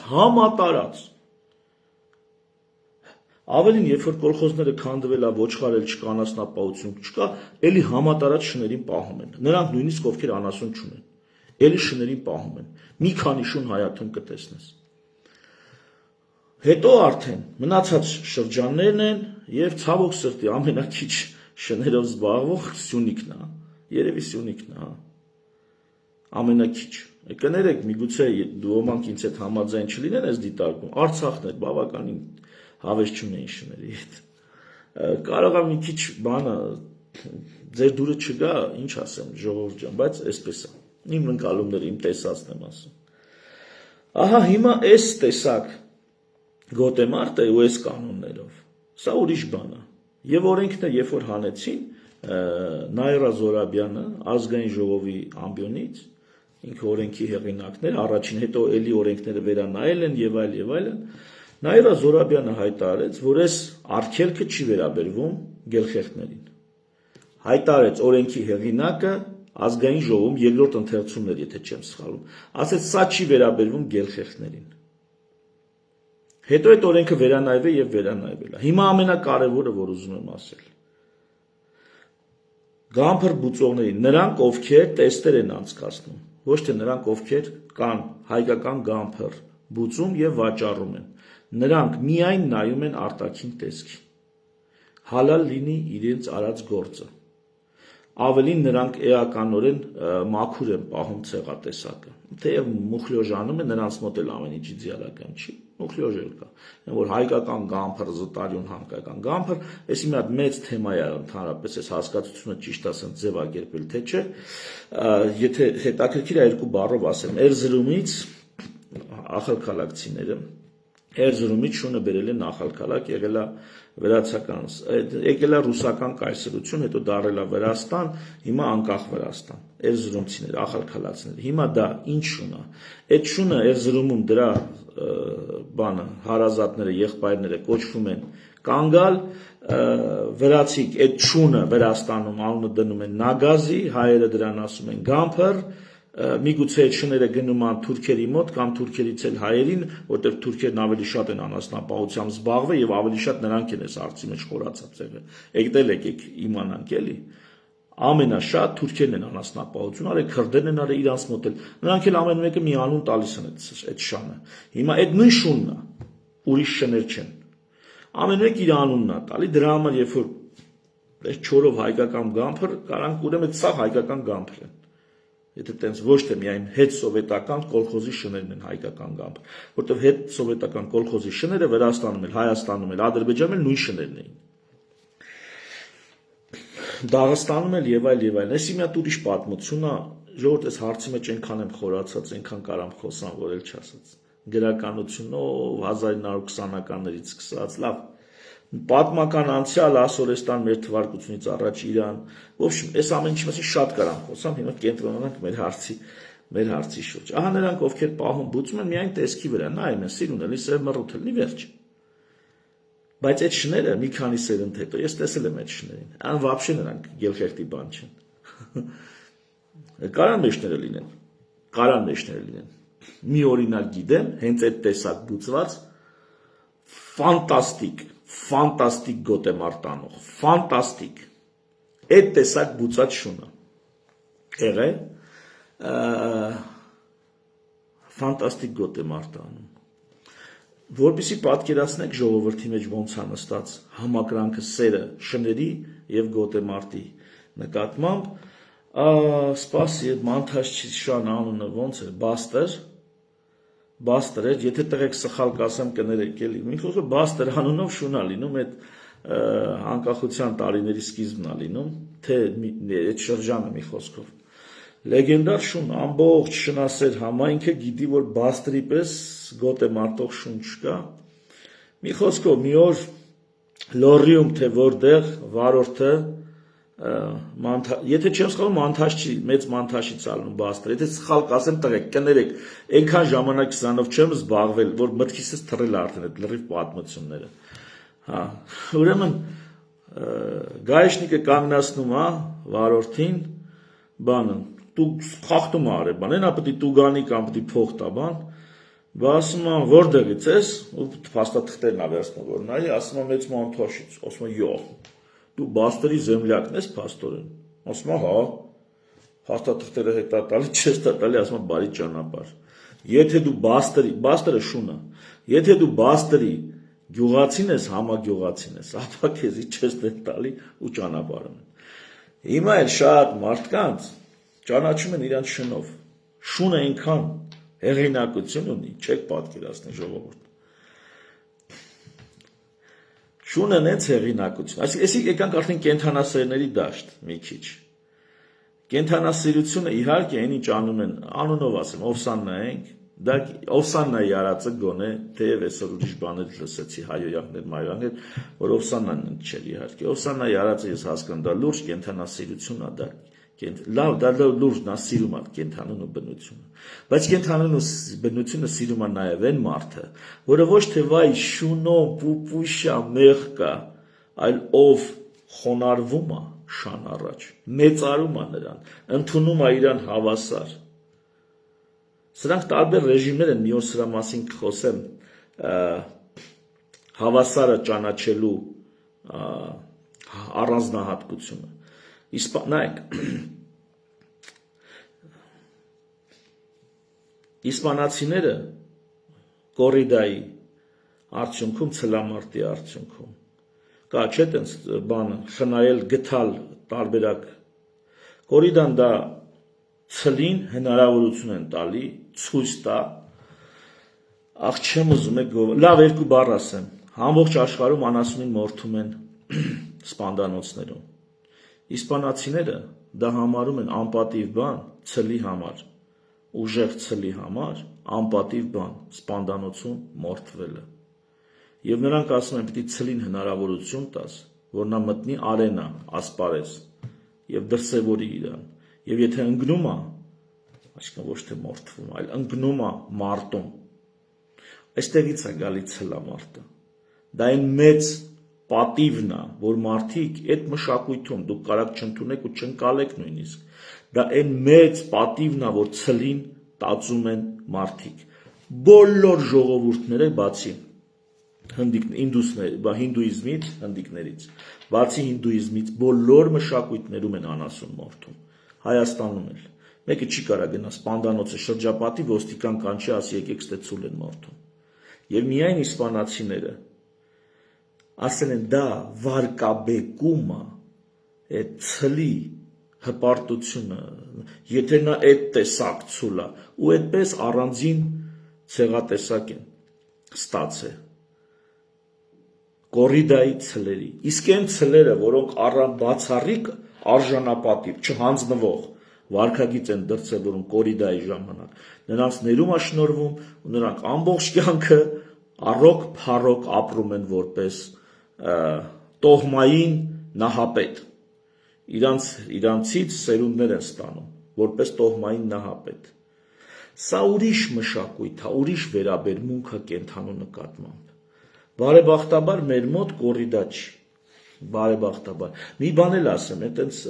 Ավելին, երբ որ կոլխոզները քանդվել է, ոչխարել չկա, անասնապահություն չկա, էլի համատարած շներին պահում են։ Նրանք նույնիսկ ովքեր անասուն չունեն, էլի շներին պահում են։ Մի քանի շուն հայաթում կտեսնես։ Հետո արդեն մնացած շրջաններն են եւ ցավոք սրտի ամենակիչ շներով զբաղվող Սյունիքն է։ Երևի Սյունիքն է, հա։ Ամենակիչ։ Կներեք, միգուցե ոմանք ինձ հետ համաձայն չլինեն այս դիտարկում, Արցախն էր բավականին հավես չունեին շների հետ։ Կարող է մի քիչ բանը ձեր դուրը չգա, ինչ ասեմ, ժողովուրդ ջան, բայց այսպես է։ Իմ ընկալումները, իմ տեսածն եմ ասում։ Ահա հիմա այս տեսակ գոտեմարտ է ու այս կանոններով։ Սա ուրիշ բան է։ Եվ օրենքները, երբ որ հանեցին, Նայրա Զորաբյանը ազգային ժողովի ամբիոնից, ինքը օրենքի հեղինակներ, առաջին հետո էլի օրենքները վերանայել են եւ այլն, Նայրա Զորաբյանը հայտարարեց, որ այս արգելքը չի վերաբերվում գելխերտներին։ Հայտարարեց օրենքի հեղինակը ազգային ժողովում երկրորդ ընթերցումներ, եթե չեմ սխալվում, ասեց սա չի վերաբերվում գելխերտներին։ Հետո այդ օրենքը վերանայվել եւ վերանայվել է։ Հիմա ամենակարևորը, որ ուզում եմ ասել, գամփր բուծողներին, նրանք ովքեր տեստեր են անցկացնում, ոչ թե նրանք ովքեր կան հայկական գամփր բուծում եւ վաճառում են, նրանք միայն նայում են արտաքին տեսքին, հալալ լինի իրենց արած գործը, ավելին նրանք էականորեն մաքուր են պահում ցեղատեսակը, թեև մուխլյոժ անում են, նրանց մոտ էլ ամեն ինչ իդեալական չի, մուխլյոժ էլ կա, որ հայկական գամփր, զտարյուն հայկական գամփր, այս մի հատ մեծ թեմա է ընդհանրապես այս հասկացությունը ճիշտ ասեմ ձևակերպել թե չէ, եթե հետաքրքիր է երկու բառով ասեմ, Էրզրումից ախալքալակցիները Էրզրումից շունը բերել է Նախալքալակ, եղել է վերացական, եկել է ռուսական կայսրություն, հետո դարել է Վրաստան, հիմա անկախ Վրաստան, էրզրումցիներ, ախալքալացիներ, հիմա դա ինչ շուն է, այդ շունը Էրզրումում դրա բանը, հարազատները, եղբայրները կոչվում են կանգալ, վրացիք այդ շունը Վրաստանում անունը դնում են Նագազի, հայերը դրան ասում են Գամփր, միգուցե այդ շները գնում են թուրքերի մոտ կամ թուրքերից էլ հայերին, որտեղ թուրքերն ավելի շատ են անասնապահությամբ զբաղվել եւ ավելի շատ նրանք են այս հարցի մեջ խորացած եղել։ Եկել եկեք իմանանք էլի։ Ամենաշատ թուրքերն են անասնապահություն արել, քրդերն են արել իրանց մոտ էլ։ Նրանք էլ ամեն մեկը մի անուն տալիս են այդ շանը։ Հիմա այդ նույն շունն է, ուրիշ շներ չեն։ Ամեն մեկ իր անունն է տալի, դրա համար երբ որ այս չորով հայկական գամփր, կարանք ուրեմն սա հայկական գամփր են։ Եթե տենց ոչ թե միայն հետ սովետական կոլխոզի շներն են հայկական գամփ, որտեղ հետ սովետական կոլխոզի շները Վրաստանում էլ, Հայաստանում էլ, Ադրբեջանում էլ նույն շներն էին։ Դաղստանում էլ եւ այլ։ Էսի մի հատ ուրիշ պատմություն է, ժողովուրդ այս հարցի մեջ այնքան եմ խորացած, այնքան կարամ խոսամ, որ էլ չասած։ Գրականությունով 1920-ականներից սկսած, լավ։ Պատմական անցյալ Ասորեստան մեր թվարկությունից առաջ Իրան, ոբշմ, այս ամեն ինչի մասին շատ կարամ խոսամ, հիմա կենտրոնանանք մեր հարցի շուրջ։ Ահա նրանք ովքեր պահում բուծում են միայն տեսքի վրա, նայում են, սիրուն էլի, սև մռութ էլի, վերջ։ Բայց այդ շները մի քանի սերունդ հետո ես տեսել եմ այդ շներին, ան վաբշե նրանք գելխեղտի բան չեն։ Կարան մեջները լինեն։ Մի օրինակ գիտեմ, հենց այդ տեսակ բուծված ֆանտաստիկ գոտ եմ արտանող, ֆանտաստիկ, այդ տեսակ բուծած շունը, եղե, ֆանտաստիկ գոտ եմ արտանում, որպեսզի պատկերացնեք ժողովրդի մեջ ոնց է նստած համակրանքը սերը շների և գոտեմարտի նկատմամբ, սպասի այդ մանթաշչի շան անունը ոնց է, Բաստր էր, եթե տղեկ սխալ կասեմ կներեք էլի, մի խոսքով Բաստր անունով շուն է լինում, այդ անկախության տարիների սկիզբն է լինում, թե այդ շրջանը մի խոսքով։ Լեգենդար շուն, ամբողջ շնասեր համայնքը գիտի, որ Բաստրի պես գոտեմարտող շուն չկա։ Մի խոսքով մի օր լորիում թե որտեղ վարորդը եթե չեմ սխալվում մանթաշչի, մեծ մանթաշից ալնում Բաստրը, եթե սխալ կասեմ տղեկ, կներեք, այնքան ժամանակ սրանով չեմ զբաղվել, որ մտքիցս թռել արդեն այդ լրիվ պատմությունները։ Հա, ուրեմն գայշնիկը կանգնացնում է վարորդին, բանը, դու խախտում արել, բան, այնա պետք է տուգանի կամ պետք է փող տա, բան, բա ասում եմ որտեղից ես, ու փաստաթղթերն ա վերցնում, որ նայ, ասում եմ մեծ մանթաշից, ասում եմ յո Դու Բաստրի զեմլյակն ես փաստորեն, ասում եմ հա, փաստաթղթերը հետա տալի, չես տալի, ասում եմ բարի ճանապարհ։ Եթե դու Բաստրը շունը, եթե դու Բաստրի գյուղացին ես, համագյուղացին ես, ապա քեզի չես տալի ու ճանապարհում են։ Հիմա էլ շատ մարդկանց ճանաչում են իրանց շնով։ Շունը այնքան հեղինակություն ունի, չեք պատկերացնի ժողովուրդ։ Շունը նենց հեղինակություն, այսինքն եկանք արդեն կենթանասերների դաշտ մի քիչ։ Կենթանասիրությունը իհարկե այն ինչ անում են, անունով ասեմ, Օվսաննա ենք, դա Օվսաննայի արածը գոնե, թեև այսօր ուրիշ բաներ լսեցի հայոյանքներ, մայոյանքներ, որ Օվսաննան չէր իհարկե։ Օվսաննայի արածը ես հասկանում, դա լուրջ կենթանասիրություն է, դա լավ, դա լուրջ նա սիրում է կենթանուն ու բնությունը, բայց կենթանուն ու բնությունը սիրում է նաև այն մարդը, որը ոչ թե վայ շունո, պուպուշա, մեղկա, այլ ով խոնարհվում է շան առաջ, մեծարում է նրան, ընդունում է իրան հավասար։ Սրանք տարբեր ռեժիմներ են, մի օր սրա մասին կխոսեմ, հավասարը ճանաչելու առանձնահատկությունը։ Նայեք, իսպանացիները կորիդայի արդյունքում, ցլամարտի արդյունքում, կա չէ տենց բանը, խնայել, գթալ տարբերակ, կորիդան դա ցլին հնարավորություն են տալի, ցույց տա, աղ չեմ ուզում եք գով, լավ երկու բառ ասեմ, ամբողջ աշխարհում անասունին մորթում են սպանդանոցներում, իսպանացիները դա համարում են անպատիվ բան ցլի համար, ուժեղ ցլի համար, անպատիվ բան, սպանդանոցում մորթվելը, Եվ նրանք ասում են, պիտի ցլին հնարավորություն տաս, որ նա մտնի արենա, ասպարեզ, եւ դրսևորի իրան։ Եվ եթե ընկնում է, այսինքն ոչ թե մորթվում, այլ ընկնում է մարտում, այստեղից է գալի ցլամարտը։ Դա այն մեծ պատիվն է, որ մարդիկ այդ մշակույթում դուք կարաք չընդունեք ու չընկալեք նույնիսկ։ Դա այն մեծ պատիվն է, որ ցլին տածում են մարդիկ։ Բոլոր ժողովուրդները բացի հինդուիզմից, հնդիկներից, բացի հինդուիզմից, բոլոր մշակույթներում են անասուն մորթում։ Հայաստանում էլ։ Մեկը չի կարա գնա Սպանդանոցը շրջապատի, ոստիկան կանչի, ասի եկեք ստե ցուլ են մորթում։ Եվ միայն իսպանացիները ասել են դա վարկաբեկում է, այդ ցլի հպարտությունը, եթե նա այդ տեսակ ցուլ է, ու այդպես առանձին ցեղատեսակ են ստացել կորիդայի ցլերի։ Իսկ այն ցլերը, որոնք առան բացառիկ արժանապատիվ, չհանձնվող վարքագիծ են դրսևորում կորիդայի ժամանակ, նրանց ներում է շնորհվում ու նրանք ամբողջ կյանքը առոք փառոք ապրում են որպես տոհմային նահապետ։ Իրանցից սերունդներ են ստանում որպես տոհմային նահապետ։ Սա ուրիշ մշակույթ է, ուրիշ վերաբերմունք է կենդանու նկատմամբ։ Բարեբախտաբար մեր մոտ կորիդա չի։ Բարեբախտաբար։ Մի բան էլ ասեմ, այտենց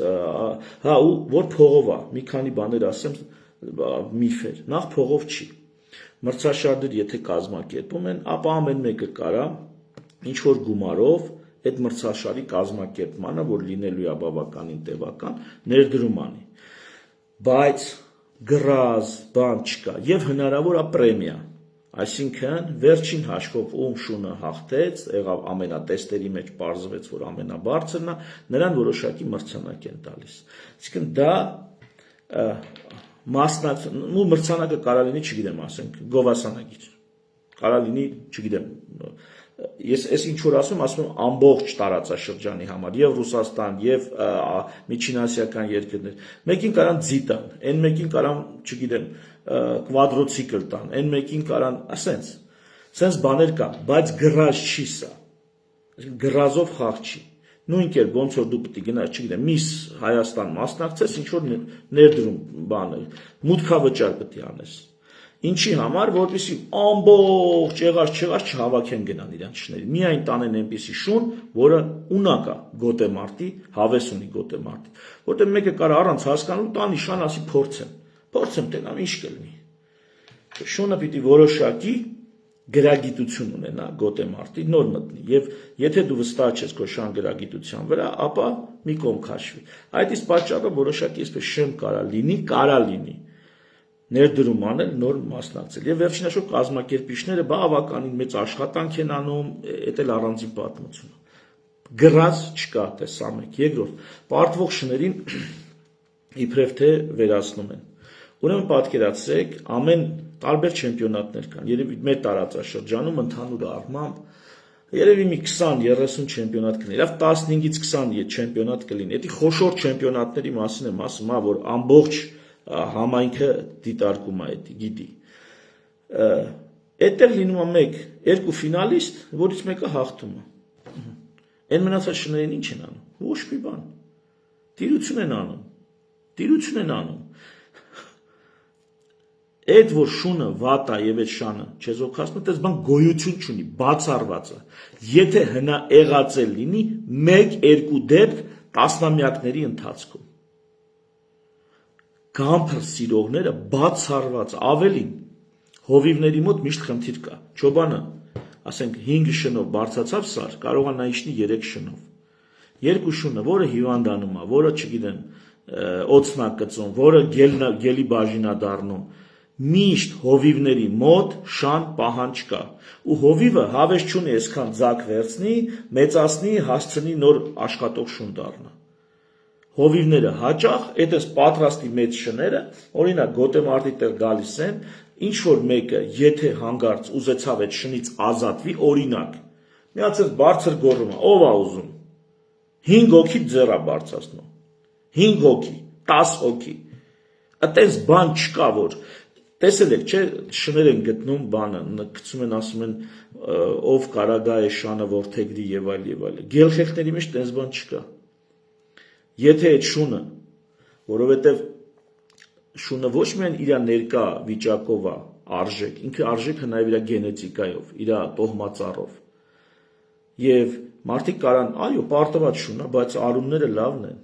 հա ու որ փողով է, մի քանի բաներ ասեմ, միֆեր։ Նախ փողով չի։ Մրցաշարներ եթե կազմակերպում են, ապա ամեն մեկը կարա ինչ որ գումարով այդ մրցաշարի կազմակերպմանը, որ լինելու է բավականին տևական, ներդրում անի։ Բայց գրազ, բան չկա, եւ հնարավոր է պրեմիա, այսինքն վերջին հաշվով ում շունը հաղթեց, եղավ ամենատեստերի մեջ պարզվեց, որ ամենաբարձրն է, նրան որոշակի մրցանակ են տալիս։ Այսինքն դա մրցանակը կարա լինի, չգիտեմ, ասենք, գովասանագիր, կարա լինի, չգիտեմ, ես ինչ որ ասում ամբողջ տարածաշրջանի համար, եւ Ռուսաստան, եւ միջինասիական երկրներ, մեկին կարան ձի տան, այն մեկին կարան, չգիտեմ, կվադրոցիկլ տան, այն մեկին կարան, ասենց բաներ կա, բայց գրազ չի սա, գրազով խաղ չի, նույն կերպ ոնց որ դու պիտի գնաս, չգիտեմ, Miss Հայաստան մասնակցես, ինչ որ ներդրում բանը, մուտքավճար պիտի անես։ Ինչի համար, որպեսզի ամբողջ եղած չհավաքեն գնան իրանց շների։ Միայն տանեն այնպիսի շուն, որը ունակ է գոտեմարտի, հավես ունի գոտեմարտի։ Որտեղ մեկը կարա առանց հասկանալու տանի շան ասի փորձեմ տենամ ինչ կլինի։ Շունը պիտի որոշակի գրագիտություն ունենա գոտեմարտի, նոր մտնի։ Եվ եթե դու վստահ ես քո շան գրագիտության վրա, ապա մի կողմ քաշվի։ Այդ իսկ պատճառով որոշակի այսպես շեմ կարա լինի ներդրում անել, նոր մասնակցել։ Եվ վերջինաշով կազմակերպիչները բավականին մեծ աշխատանք են անում, դա էլ առանձին պատմություն է։ Գրած չկա, տեսա մեկ։ Երկրորդ, պարտվող շներին իբրև թե վերացնում են։ Ուրեմն պատկերացրեք, ամեն տարբեր չեմպիոնատներ կան։ Երևի մեր տարածաշրջանում ընդհանուր առմամբ երևի մի 20-30 չեմպիոնատ կլինի։ Լավ 15-ից 20 չեմպիոնատ կլինի։ Դա խոշոր չեմպիոնատների մասին եմ ասում, որ ամբողջ համայնքը դիտարկում է դա, գիտի։ Այդտեղ լինում է 1-2 ֆինալիստ, որից մեկը հաղթում է։ Այն մնացած շներին ինչ են անում։ Ոչ մի բան։ Տիրություն են անում։ Այդ որ շունը վատ է եւ այդ շանը չեզոքացնում, դες բան գոյություն չունի, բացառված է։ Եթե հնա եղած է լինի 1-2 դեպք տասնամյակների ընթացքում։ Գամփր սիրողները բացառված ավելին հովիվների մոտ միշտ խնդիր կա։ Չոբանը, ասենք 5 շնով բարձացավ սար, կարող է նա իջնի 3 շնով։ Երկու շունը, որը հիվանդանում է, որը, չգիտեմ, օծնա կծում, որը գելի բաժինա դառնում, միշտ հովիվների մոտ շան պահանջ կա։ Ու հովիվը հավես չունի այսքան ձակ վերցնի, մեծացնի, հասցնի նոր աշխատող շուն դառնա։ Հովիվները հաճախ, այդպես պատրաստի մեծ շները, օրինակ գոտեմարտի տեղ գալիս են, ինչ որ մեկը, եթե հանգարց ուզեցավ այդ շնից ազատվի, օրինակ, միացած բարձր գոռում է, ով է ուզում։ 5 հոգի ձեռ է բարձրացնում։ 5 հոգի, 10 հոգի։ Այդպես բան չկա, որ Տեսել եք, չէ, շներ են գտնում բանը, գցում են, ասում են, ով կարագա է շանը որդեգրի եւ այլ եւ այլ։ Գելխեղների մեջ տես բան չկա։ Եթե այդ շունը, որովհետեւ շունը ոչ միայն իր ներկա վիճակով է արժեք, ինքը արժեքը նաեւ իր գենետիկայով, իր տոհմածառով։ Եվ մարդիկ կարան, այո, պարտված շուն է, բայց արումները լավն են։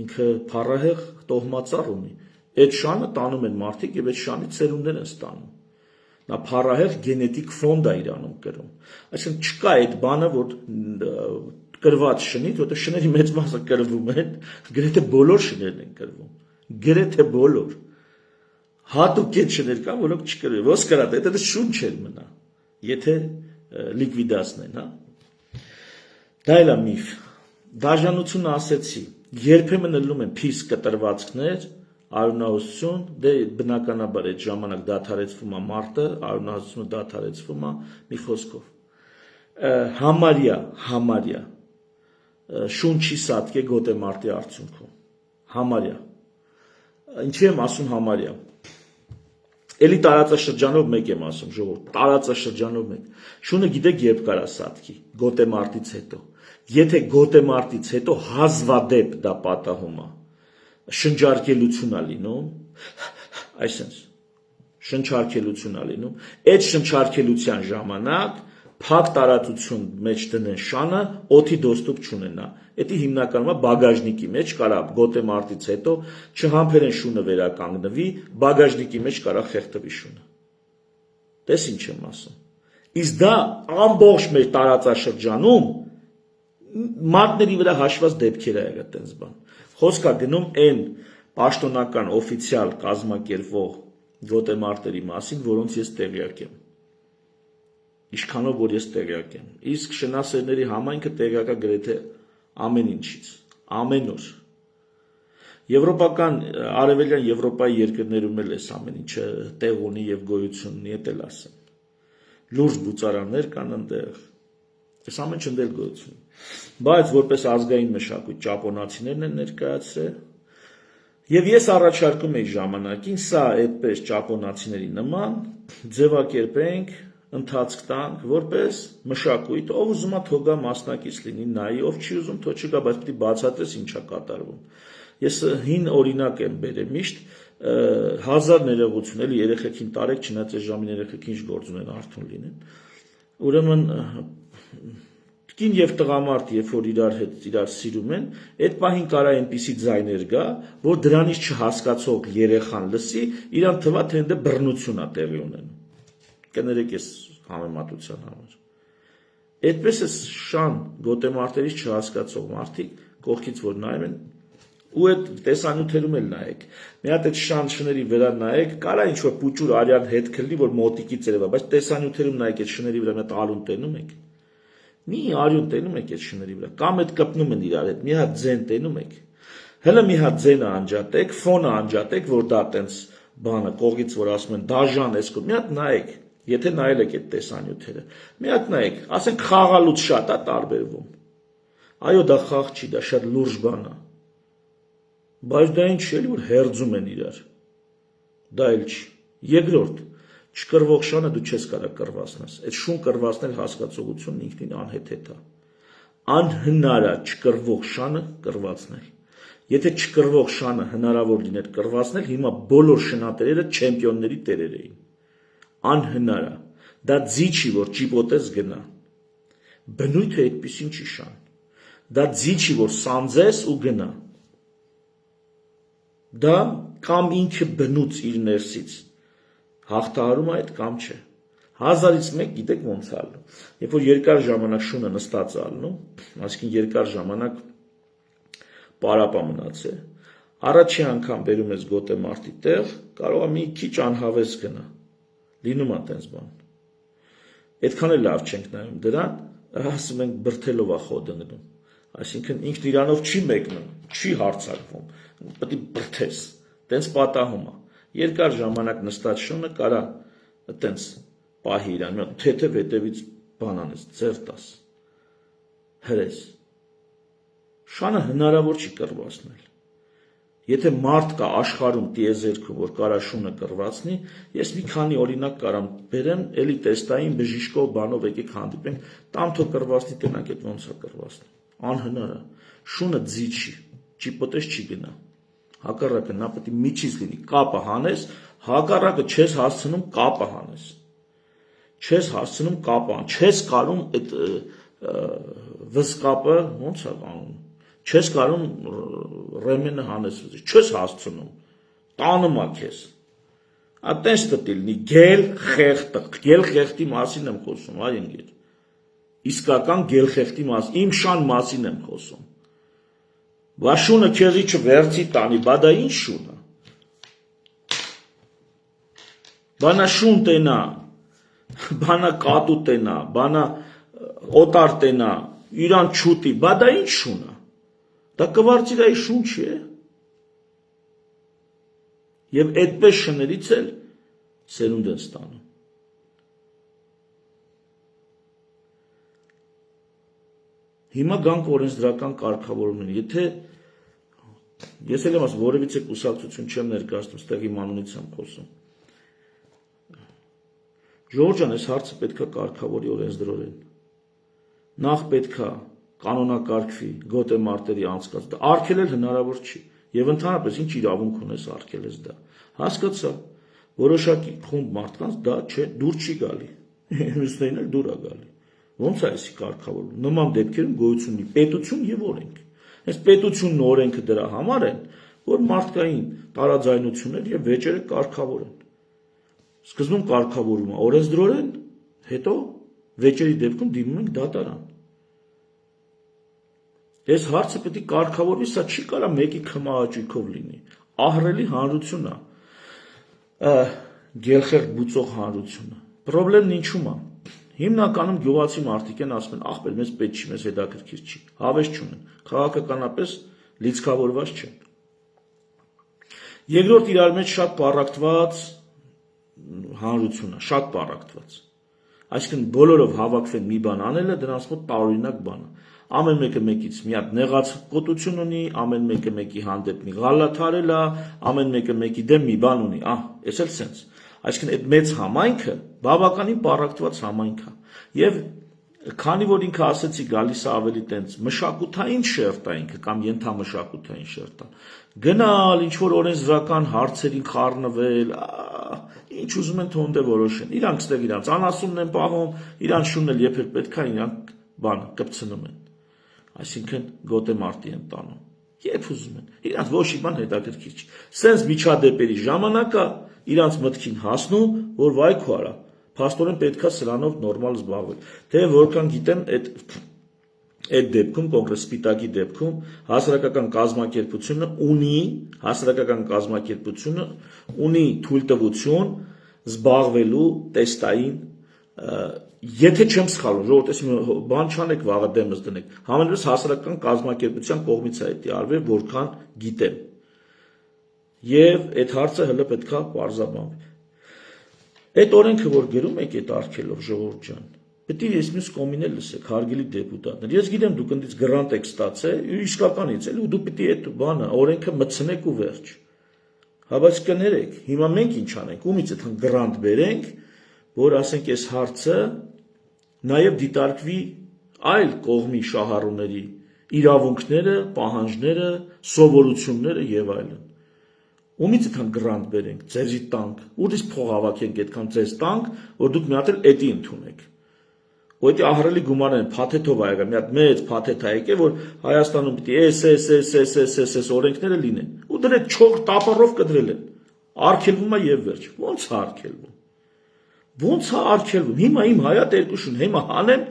Ինքը փառահեղ տոհմածառ ունի։ Այդ շանը տանում են մարդիկ եւ այդ շանից ծերունդներ են ստանում։ Նա փառահեղ գենետիկ ֆոնդ է իրանում կրում։ Այսինքն չկա այդ բանը, որ կրված շնից, որտեղ շների մեծ մասը կրվում են, գրեթե բոլոր շներն են կրվում։ Գրեթե բոլոր։ Հատուկ այդ շներ կան, որոնք չկրվում։ Ոնց կրա, դա շուն չէր մնա, եթե լիկվիդացնեն, հա։ Դա էլ է միֆ։ Դաժանությունը ասեցի, երբեմն ելնում են փիս կտրվածքներ, արյունահոսություն, դե բնականաբար այդ ժամանակ դադարեցվում է մարտը, արյունահոսությունը դադարեցվում է մի խոսքով։ Համարյա շուն չի սատկե գոտեմարտի արդյունքում։ Համարյա։ Ինչի եմ ասում համարյա։ Էլի տարածաշրջանով մեկ եմ ասում, ժողովուրդ, տարածաշրջանով մեկ։ Շունը գիտեք երբ կարա սատկի, գոտեմարտից հետո։ Եթե գոտեմարտից հետո հազվադեպ դա պատահում է, շնչարկելություն է լինում, այսինքն շնչարկելություն է լինում, այդ շնչարկելության ժամանակ փակ տարածություն մեջ դնեն շանը, օդի դոստուկ չունենա։ Դա հիմնականում է բագաժնիկի մեջ կարա գոտեմարտից հետո չհամբերեն շունը վերականգնվի, բագաժնիկի մեջ կարա խեղդվի շունը։ Տես ինչ եմ ասում։ Իսկ դա ամբողջ մեր տարածաշրջանում մարտների վրա հաշված դեպքեր է եղել տենց բան։ Խոսք է գնում այն պաշտոնական օֆիցիալ կազմակերպվող գոտեմարտերի մասին, որոնց ես տեղյակ եմ։ Ինչքանով որ ես տեղյակ եմ։ Իսկ շնասերների համայնքը տեղյակ է գրեթե ամեն ինչից, ամեն օր։ Եվրոպական արևելյան Եվրոպայի երկրներում էլ էս ամեն ինչը տեղ ունի եւ գոյություն ունի, դա էլ ասեմ։ Լուրջ բուծարաններ կան այնտեղ։ Այս ամեն ինչն էլ գոյություն։ Բայց որպես ազգային մշակույթ ճապոնացիներն են ներկայացրել։ Եվ ես առաջարկում եի ժամանակին սա այդպես ճապոնացիների նման ձևակերպենք, ընթացք տանք, որպես մշակույթ, ով ուզում է թողա մասնակից լինի, նայի, ով չի ուզում, թող չգա, բայց պիտի բացատրես ինչա կատարվում։ Ես հին օրինակ եմ բերել միշտ 1000 ներողություն, էլի երեխեքին տարեք, չնայած այս ժամին երեխեքին ինչ գործ ունեն արթուն լինեն։ Ուրեմն կին եւ տղամարդ, երբ որ իրար հետ իրար սիրում են, այդ պահին կարա այնպիսի ձայներ գա, որ դրանից չհասկացող երեխան լսի, իրան թվա թե ընդ բռնություն է տեղի ունենում։ Կներեք ես համեմատության համար։ Այդպես է շան գոտեմարտերից չհասկացող մարդիկ կողքից որ նայում են ու այդ տեսանյութերում էլ նայեք։ Մի հատ այդ շների վրա նայեք, կարա ինչ որ պուճուր արյան հետ քլի, որ մոտիկից երևա, բայց տեսանյութերում նայեք այդ շների վրա մի հատ արյուն տենում եք։ Մի արյուն տենում եք այդ շների վրա, կամ այդ կպնում են իրար հետ, մի հատ ձեն տենում եք։ Հələ մի հատ ձենը անջատեք, ֆոնը անջատեք, որ դա տենց բանը կողից որ ասում են դաժան էս կո, մի հատ նայեք, եթե նայել եք այդ տեսանյութերը։ Մի հատ նայեք, ասենք խաղալուց շատ է տարբերվում։ Այո, դա խաղ չի, դա շատ լուրջ բան է։ Բայց դա ինչ չէ, որ հերձում են իրար։ Դա էլ չի։ Երկրորդ, չկրվող շանը դու չես կարող կրվածնես։ Այդ շուն կրվածնել հասկացողությունն ինքնին անհեթեթ է։ Անհնար է չկրվող շանը կրվածնել։ Եթե չկրվող շանը հնարավոր լիներ կրվածնել, հիմա բոլոր շնատերերը չեմպիոնների տերեր էին։ Անհնար է։ Դա ձի չի, որ ճիպոտես գնա։ Բնույթը այդպեսին չի շան։ Դա ձի չի, որ սանձես ու գնա։ Դա կամ ինքը բնուց իր ներսից հաղթահարում է այդ կամ չէ։ 1000-ից 1 գիտեք ոնց է ալնում։ Երբ որ երկար ժամանակ շունը նստած է ալնում, այսինքն երկար ժամանակ պարապա մնացել, առաջի անգամ բերում ես գոտեմարտի տեղ, կարող է մի քիչ անհավես գնա։ Լինում է տենց բան։ Այդքան էլ լավ չենք նայում դրան, ասում ենք բրթելով է խոդը գնում։ Այսինքն ինքն իրանով չի մեկնում, չի հարցակվում, պետք է բրթես, տենց պատահում է։ Երկար ժամանակ նստած շունը կարա տենց պահի իրան, թեթև հետևից բան անես, ձեռ տաս, հրես։ Շանը հնարավոր չի կրվածնել։ Եթե մարդ կա աշխարհում տիեզերքում, որ կարա շունը կռվածնի, ես մի քանի օրինակ կարամ բերեմ, էլի տեստային բժիշկով բանով եկեք հանդիպենք, տանթո կռվածնի տենակ այդ ոնց է կռվածնի։ Անհնար է։ Շունը ձի չի, ճիպոտես չի գնա։ Հակառակը նա պետք է միջից լինի, կապը հանես, հակառակը չես հասցնում կապը հանես։ Չես հասցնում կապը, չես կարում այդ վզկապը, ոնց է անում։ Չես կարում ռեմենը հանես, չես հասցնում, տանում է քեզ։ Այտենց պետք է լինի գել խեղտը, գել խեղտի մասին եմ խոսում, այ ընկեր։ Իսկական գել խեղտի մասին, իմ շան մասին եմ խոսում։ Բա շունը քեզի չվերցի տանի, բա դա ինչ շուն է։ Բանա շուն տենա, բանա կատու տենա, բանա օտար տենա, իրան չուտի, բա դա ինչ շուն է։ Դա կվարձիրայի շուն չի է։ Եվ այդպես շներից էլ սերունդ են ստանում։ Հիմա գանք օրենսդրական կարգավորումներին, եթե ես էլ եմ ասում, որևիցե կուսակցություն չեմ ներկայացնում, ստեղ իմ անունից եմ խոսում։ Ժողովուրդ ջան, այս հարցը պետքա կարգավորի օրենսդրորեն։ Նախ պետքա կանոնակարգվի գոտե մարտերի անցկացումը, արգելել հնարավոր չի, եւ ընդհանրապես ինչ իրավունք ունես արգելես դա։ Հասկացա, որոշակի խումբ մարդկանց դա չէ, դուր չի գալի։ Մյուսներին էլ դուր է գալի։ Ոնց է այսի կարգավորում։ Նման դեպքերում գոյություն ունի պետություն եւ օրենք։ Այս պետությունն ու օրենքը դրա համար են, որ մարդկային տարաձայնություններ եւ վեճերը կարգավորեն։ Սկզբում կարգավորում է օրենսդրորեն, հետո վեճերի դեպքում դիմում ենք դատարան։ Այս հարցը պետք է կարգավորվի, սա չի կարա մեկի քմահաճույքով լինի։ Ահռելի հանրություն է, գելխեղտ բուծող հանրությունը։ Պրոբլեմն ինչու՞մ է։ Հիմնականում գյուղացի մարդիկ են ասում են, ախպեր, մեզ պետք չի, մեզ հետաքրքիր չի, հավես չունեն, քաղաքականապես լիցքավորված չեն։ Երկրորդ իրար մեջ շատ պառակտված հանրություն է, շատ պառակտված։ Այսինքն բոլորով հավաքվեն մի բան անելը դրանց մոտ տարօրինակ բան է։ Ամեն մեկը մեկից մի հատ նեղացկոտություն ունի, ամեն մեկը մեկի հանդեպ մի գալաթարել է, ամեն մեկը մեկի դեմ մի բան ունի, էս էլ սենց։ Այսինքն այդ մեծ համայնքը բավականին պառակտված համայնք է։ Եվ քանի որ ինքը ասեցի գալիս է ավելի տենց մշակութային շերտ է ինքը կամ ենթամշակութային շերտ է, գնալ ինչ որ օրենսդրական հարցերին խառնվել, ինչ ուզում են թոնդե որոշեն։ Իրանք ստեղ իրանք անասունն են պահում, իրանք շունն էլ երբեք պետք է իրանք բան կպցնում են։ Այսինքն գոտե մարտի են տանում։ Երբ ուզում են։ Իրանք ոչ մի բան հետաքրքիր չի։ Սենց միջադեպերի ժամանակը իրանք մտքին հասնում, որ վայ քո արա։ Փաստորեն պետքա սրանով նորմալ զբաղվել։ Թե որքան գիտեմ, այդ դեպքում, կոնկրետ սպիտակի դեպքում հասարակական կազմակերպությունը ունի թույլտվություն զբաղվելու տեստային, եթե չեմ սխալվում, ժողովուրդ, այսինքն բան չանեք վաղը դեմս դնեք, համենայնիվ հասարակական կազմակերպության կողմից է դա արվել, որքան գիտեմ։ Եվ այդ հարցը հələ պետքա պարզաբանվի։ Այդ օրենքը, որ գրում եք այդ արգելով, ժողովուրդ ջան, պետք է ես մյուս կողմին էլ լսեք, հարգելի դեպուտատներ։ Ես գիտեմ դուք ընդից գրանտ եք ստացել, իսկականից էլ ու դու պետք է այդ բանը, օրենքը մտցնեք ու վերջ։ Հա բայց կներեք, հիմա մենք ինչ անենք, ումից այդ գրանտ բերենք, որ ասենք այս հարցը նաև դիտարկվի այլ կողմի շահառուների իրավունքները, պահանջները, սովորությունները եւ այլն։ Ումից այդքան գրանտ բերենք, ձեզի տանք, ուտից փող հավաքենք այդքան ձեզ տանք, որ դուք մի հատ էլ էդի ընդունեք։ Ու այդ ահռելի գումարն են փաթեթով ա եկել, մի հատ մեծ փաթեթ ա եկել, որ Հայաստանում պիտի էս օրենքները լինեն։ Ու դրեք չոր տապարով կդրել են։ Արգելվում է եւ վերջ։ Ոնց է արգելվում։ Ոնց է արգելվում։ Հիմա իմ հայատ երկու շուն, հիմա հանեն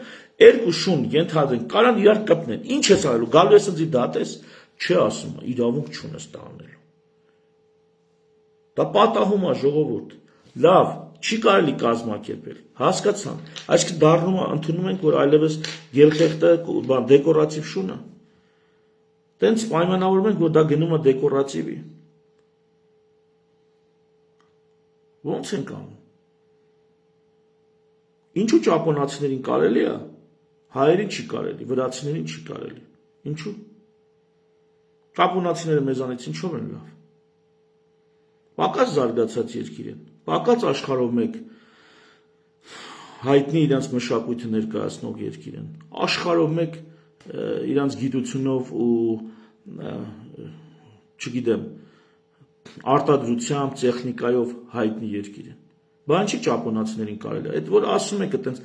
երկու շուն ենթադրեն, կարան իրար կպնեն։ Ինչ ես արելու, գալու ես ինձի դատես, չի ասում, իրավունք չունես դա անելու։ Դա պատահում է, ժողովուրդ։ Լավ, չի կարելի կազմակերպել։ Հասկացան։ Այսինքն դառնում է, ընդունում ենք, որ այլևս գելխեղտը դեկորատիվ շուն է։ Տենց պայմանավորում ենք, որ դա գնում է դեկորատիվի։ Ոնց ենք անում։ Ինչու ճապոնացիներին կարելի է, հայերին չի կարելի, վրացիներին չի կարելի։ Ինչու։ Ճապոնացիները մեզանից ինչով են լավ։ Պակաս զարգացած երկիր են, պակաս աշխարհով մեկ հայտնի իրանց մշակույթը ներկայացնող երկիր են, աշխարհով մեկ իրանց գիտությունով ու չգիտեմ արտադրությամբ, տեխնիկայով հայտնի երկիր են։ Բան չի ճապոնացիներին կարելի է, այդ որ ասում եք այտենց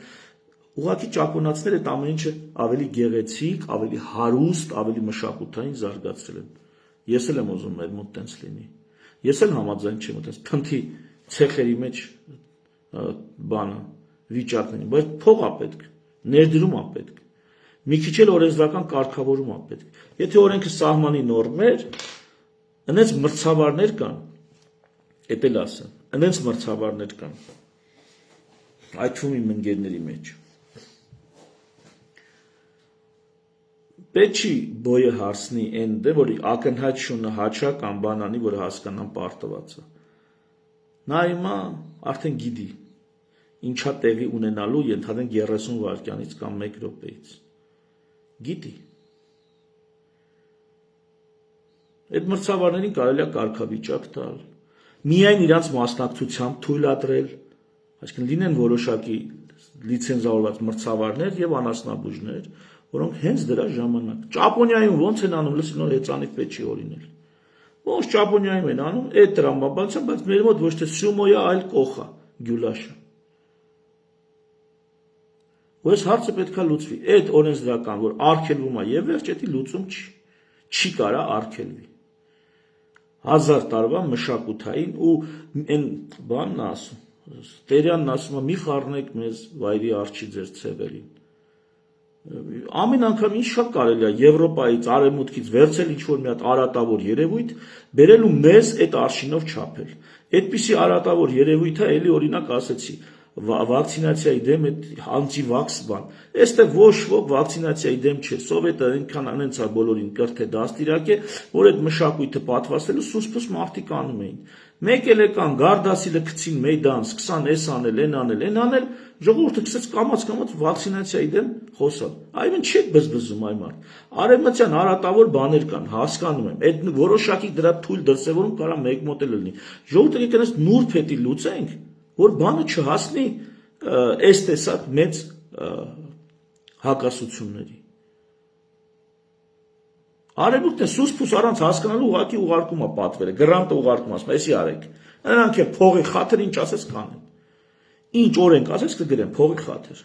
ուղղակի ճապոնացիները այդ ամեն ինչը ավելի գեղեցիկ, ավելի հարուստ, ավելի մշակութային զարգացրել են։ Ես էլ եմ ուզում մեր մոտ տենց լինի։ Ես էլ համաձայն չեմ այտենց փնթի ցեխերի մեջ բանը վիճակներին, բայց փող է պետք, ներդրում է պետք։ Մի քիչ էլ օրենսդրական կարգավորում է պետք։ Եթե օրենքը սահմանի նորմեր, այնց մրցավարներ կան, էդ էլ ասեմ, այնց մրցավարներ կան։ Այդ թվում իմ ընկերների մեջ։ Պետք չի բոյը հարցնի այն դե, որ ակնհայտ շունը հաչա կամ բանանի, որ հասկանան պարտված է։ Նա հիմա արդեն գիտի, ինչա տեղի ունենալու ենթադրենք 30 վայրկյանից կամ 1 րոպեից։ Գիտի։ Այդ մրցավարներին կարելի է կարգավիճակ տալ, միայն իրանց մասնակցությամբ թույլատրել, այսինքն լինեն որոշակի լիցենզավորված մրցավարներ եւ անասնաբուժներ, որոնք հենց դրա ժամանակ։ Ճապոնիայում ոնց են անում, լսի նոր հեծանիվ պետք չի օրինել։ Ոնց Ճապոնիայում են անում, այդ տրամաբանությամբ, բայց մեր մոտ ոչ թե սումոյա, այլ կոխա, գյուլաշը։ Որս հարցը պետքա լուծվի։ Այդ օրենսդրական, որ արգելվում է եւ վերջ, դա լուծում չի կարա արգելվի։ 1000 տարվա մշակութային ու այն բանն ասում, Տերյանն ասում է մի խառնեք մեզ վայրի արջի ձեր ցեղերին։ Ամեն անգամ ինչ շատ կարելի է Եվրոպայից, Արևմուտքից վերցել ինչ-որ մի հատ արատավոր երևույթ, բերել ու մեզ այդ արշինով չափել։ Այդպիսի արատավոր երևույթ է, էլի օրինակ ասեցի, վակցինացիայի դեմ այդ անտիվաքս բան։ Այստեղ ոչ ոք վակցինացիայի դեմ չէ։ Սովետը այնքան անենց է բոլորին կրթե դաստիարակ է, որ այդ մշակույթը պատվաստելու սուսպուս մարդիկ անում էին։ Մեկ էլ եկան գարդասիլը գցին մեյդան, սկսան էս անել, այն անել, ժողովուրդը սկսեց կամաց վակցինացիայի դեմ խոսալ։ Այվն չի բզբզում այ մարդ։ Արևմտյան արատավոր բաներ կան, հասկանում եմ։ Այդ որոշակի դրա թույլ դրսևորում կարա մեկ մոտ լինի։ Ժողովուրդը եկնես նուրբ հետի լուծենք, որ բանը չհասնի այս տեսակ մեծ հակասությունների։ Արևմուտքն է սուսպուս առանց հասկանալու ուղղակի ուղարկում է պատվերը, գրանտը ուղարկում ասում, էսի արեք։ Նրանք է փողի խաթր ինչ ասես կանեն։ Ինչ օրենք ասես կգրեն փողի խաթր։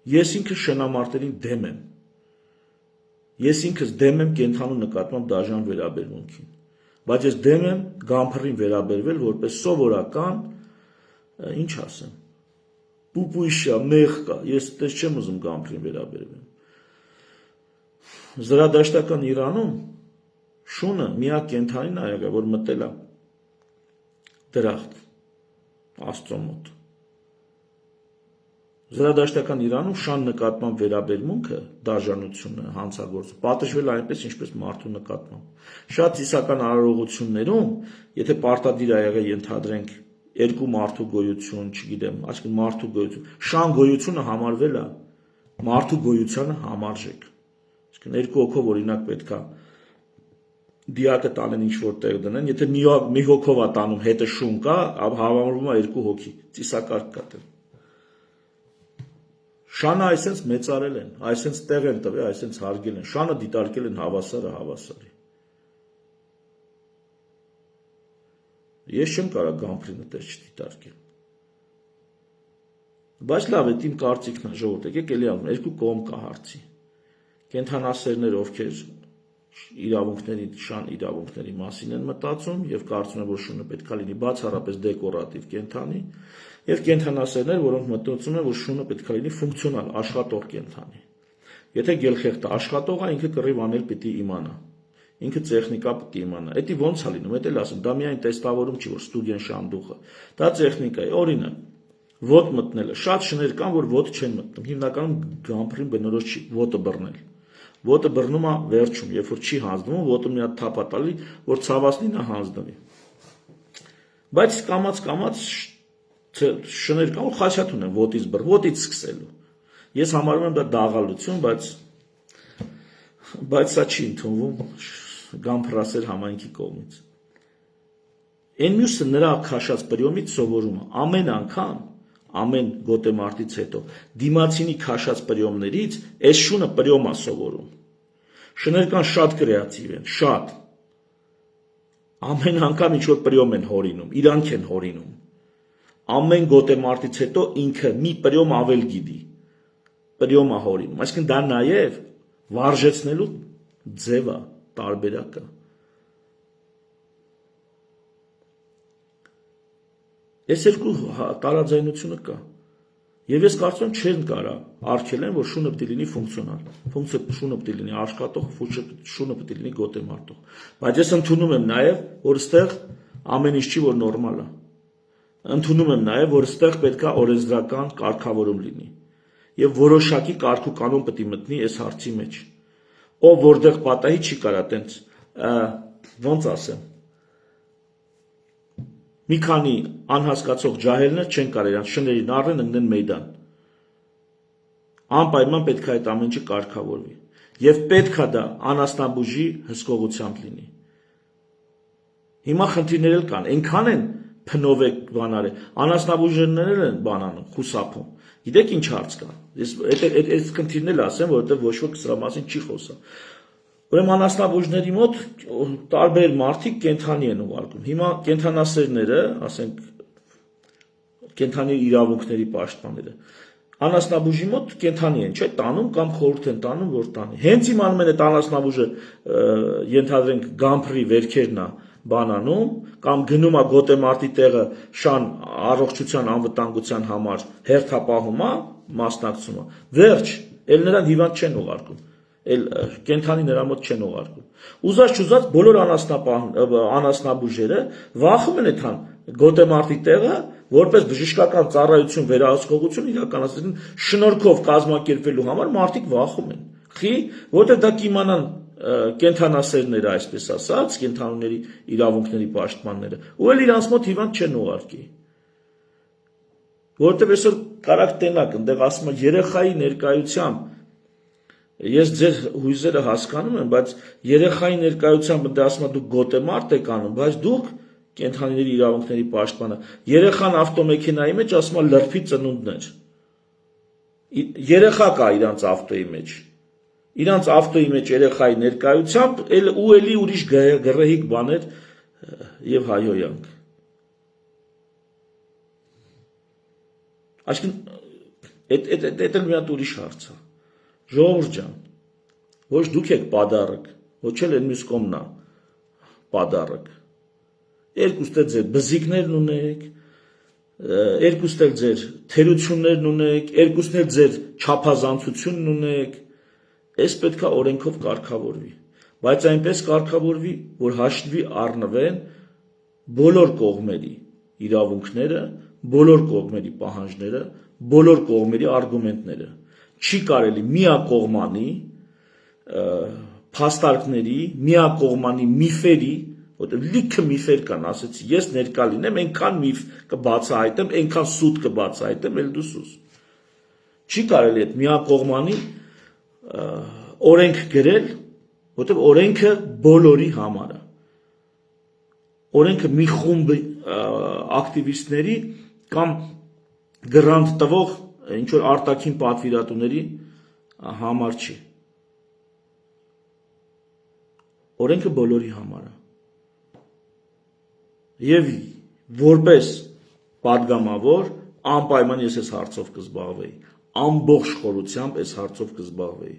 Ես ինքս շնամարտերին դեմ եմ։ Ես ինքս դեմ եմ կենթանու նկատմամբ դաժան վերաբերմունքին։ Բայց ես դեմ եմ գամփրին վերաբերվել որպես սովորական, ինչ ասեմ, պուպուիշա, մեղկա, ես այդպես չեմ ուզում գամփրին վերաբերվեմ։ Զրադաշտական Իրանում շունը միակ կենթանին է եղել, որ մտել է դրախտ Աստծո մոտ։ Զրադաշտական Իրանում շան նկատմամբ վերաբերմունքը, դաժանությունը, հանցագործը պատժվել այնպես, ինչպես մարդու նկատմամբ։ Շատ ծիսական արարողություններում, եթե պարտադիր է եղել ենթադրենք երկու մարդու գոյություն, չգիտեմ, այսինքն մարդու գոյություն, շան գոյությունը համարվել է մարդու գոյությանը համարժեք։ Այսինքն երկու հոգով օրինակ պետքա դիակը տանեն ինչ-որ տեղ դնեն, եթե մի հոգով է տանում հետը շուն կա, հավանվում է երկու հոգի, ծիսակարգ կա տեղ։ Շանը այսենց մեծարել են, այսենց տեղ են տվել, այսենց հարգել են, շանը դիտարկել են հավասարը հավասարի։ Ես չեմ կարա գամփրին այդպես չդիտարկել։ Բայց լավ է, իմ կարծիքն է, ժողովուրդ, եկեք էլի անում, երկու կողմ կա հարցի։ Կենթանասերներ, ովքեր իրավունքների, շան իրավունքների մասին են մտածում եւ կարծում են, որ շունը պետք է լինի բացառապես դեկորատիվ կենթանի, եւ կենթանասերներ, որոնք մտածում են, որ շունը պետք է լինի ֆունկցիոնալ, աշխատող կենթանի։ Եթե գելխեղտը աշխատող է, ինքը կռիվ անել պիտի իմանա։ Ինքը տեխնիկա պիտի իմանա։ Էդի ոնց է լինում, էդ էլ ասում, դա միայն տեստավորում չի, որ ստուդիան շանդուղը։ Դա տեխնիկա է, օրինակ, ոտ մտնելը։ Շատ շներ կան, որ ոտ չեն մտնում։ Հիմնականում գամփրին բնորոշ չի ոտը բռնել։ Ոտը բռնում է վերջում, երբ որ չի հանձնվում, ոտը մի հատ թափ է տալի, որ ցավացնի նա հանձնվի։ Բայց կամած շներ կան, որ խաչատ ունեն ոտից սկսելու։ Ես համարում եմ դա դաղալություն, բայց բայց սա չի ընդունվում Գամփրասեր համայնքի կողմից։ Այն մյուսը նրա քաշած պրյոմից սովորումը ամեն անգամ, ամեն գոտեմարտից հետո դիմացինի քաշած պրյոմներից այս շունը պրյոմա սովորում։ Շներկան շատ կրեատիվ են, շատ։ Ամեն անգամ ինչ որ պրյոմ են հորինում, իրանք են հորինում։ Ամեն գոտեմարտից հետո ինքը մի պրյոմ ավել գիտի։ Պրյոմա հորինում, այսինքն դա նաև վարժեցնելու ձև է, տարբերակ է։ Այս երկու տարաձայնությունը կա։ Եվ ես կարծում եմ չեն կարա արգելեն, որ շունը պետք է լինի ֆունկցիոնալ։ Շունը պետք է լինի աշխատող, շունը պետք է լինի գոտեմարտող։ Բայց ես ընդունում եմ նաև, որ այստեղ ամեն ինչ չի որ նորմալ է։ Ընդունում եմ նաև, որ այստեղ պետք է օրենսդրական կարգավորում լինի։ Եվ որոշակի կարգ ու կանոն պետք է մտնի այս հարցի մեջ։ Ով որտեղ պատահի չի կարա տենց ոնց ասեմ։ Մի քանի անհասկացող ջահելներ չեն կարող իրան շներին առնեն ընկնեն մեյդան։ Անպայման պետք է այդ ամեն ինչը կարգավորվի։ Եվ պետք է դա անասնաբուժի հսկողությամբ լինի։ Հիմա խնդիրներ էլ կան, այնքան են փնովեք բանարը, անասնաբուժներն են բանանում, խուսափում։ Գիտեք ինչ հարց կա։ Ես այդ խնդիրն էլ ասեմ, որովհետև ոչ ոք սրա մասին չի խոսա։ Ուրեմն անասնաբուժների մոտ տարբեր մարդիկ կենթանի են ուղարկում։ Հիմա կենթանասերները, ասենք կենթանի իրավունքների պաշտպանները, անասնաբուժի մոտ կենթանի են, չէ՞, տանում կամ խորհուրդ են տանում, որ տանի։ Հենց իմանում են այդ անասնաբուժը ենթադրենք գամփրի վերքերն է բանանում կամ գնում է գոտեմարտի տեղը շան առողջության անվտանգության համար հերթապահում է, մասնակցում է։ Վերջ, ել նրան հիվանդ չեն ուղարկում։ Էլ կենթանի նրա մոտ չեն ուղարկում։ Ուզած չուզած բոլոր անասնաբուժերը վախում են այդքան գոտեմարտի տեղը, որպես բժշկական ծառայություն վերահսկողություն իրականացնեն շնորհքով կազմակերպելու համար մարդիկ վախում են։ Խի, որտեղ դա կիմանան կենթանասերները, այսպես ասած, կենթանիների իրավունքների պաշտպանները, ու էլ իրանց մոտ հիվանդ չեն ուղարկի։ Որտեղ այսօր կարակ տենակ, այնտեղ ասում են երեխայի ներկայությամբ Ես ձեր հույզերը հասկանում եմ, բայց երեխայի ներկայությամբ ընդ ասում եմ դուք գոտեմարտ եք անում, բայց դուք կենթանիների իրավունքների պաշտպանը, երեխան ավտոմեքենայի մեջ ասում է լրբի ծնունդներ։ Երեխա կա իրանց ավտոյի մեջ։ Իրանց ավտոյի մեջ երեխայի ներկայությամբ ու էլի ուրիշ գռեհիկ բաներ եւ հայհոյանք։ Այսինքն այդ էլ մի հատ ուրիշ հարց է։ Ժողովուրդ ջան, ոչ դուք եք պադառակ, ոչ էլ են մյուս կողմն է պադառակ։ Երկուստ էլ ձեր բզիկներն ունեք, երկուստ էլ ձեր թերություններն ունեք, երկուստ էլ ձեր չափազանցությունն ունեք։ Այս պետք է օրենքով կարգավորվի, բայց այնպես կարգավորվի, որ հաշվի առնվեն բոլոր կողմերի իրավունքները, բոլոր կողմերի պահանջները, բոլոր կողմերի արգումենտները։ Չի կարելի միակողմանի փաստարկների, միակողմանի միֆերի, որտեղ լիքը միֆեր կան, ասեցի, ես ներկա լինեմ, այնքան միֆ կբացահայտեմ, այնքան սուտ կբացահայտեմ, ել դու սուս։ Չի կարելի այդ միակողմանի օրենք գրել, որտեղ օրենքը բոլորի համար է։ Օրենքը մի խումբ ակտիվիստների կամ գրանտ տվող ինչ որ արտաքին պատվիրատուների համար չի։ Օրենքը բոլորի համար է։ Եվ որպես падգամավոր անպայման ես այս հարցով կզբաղվեի, ամբողջ խորությամբ այս հարցով կզբաղվեի։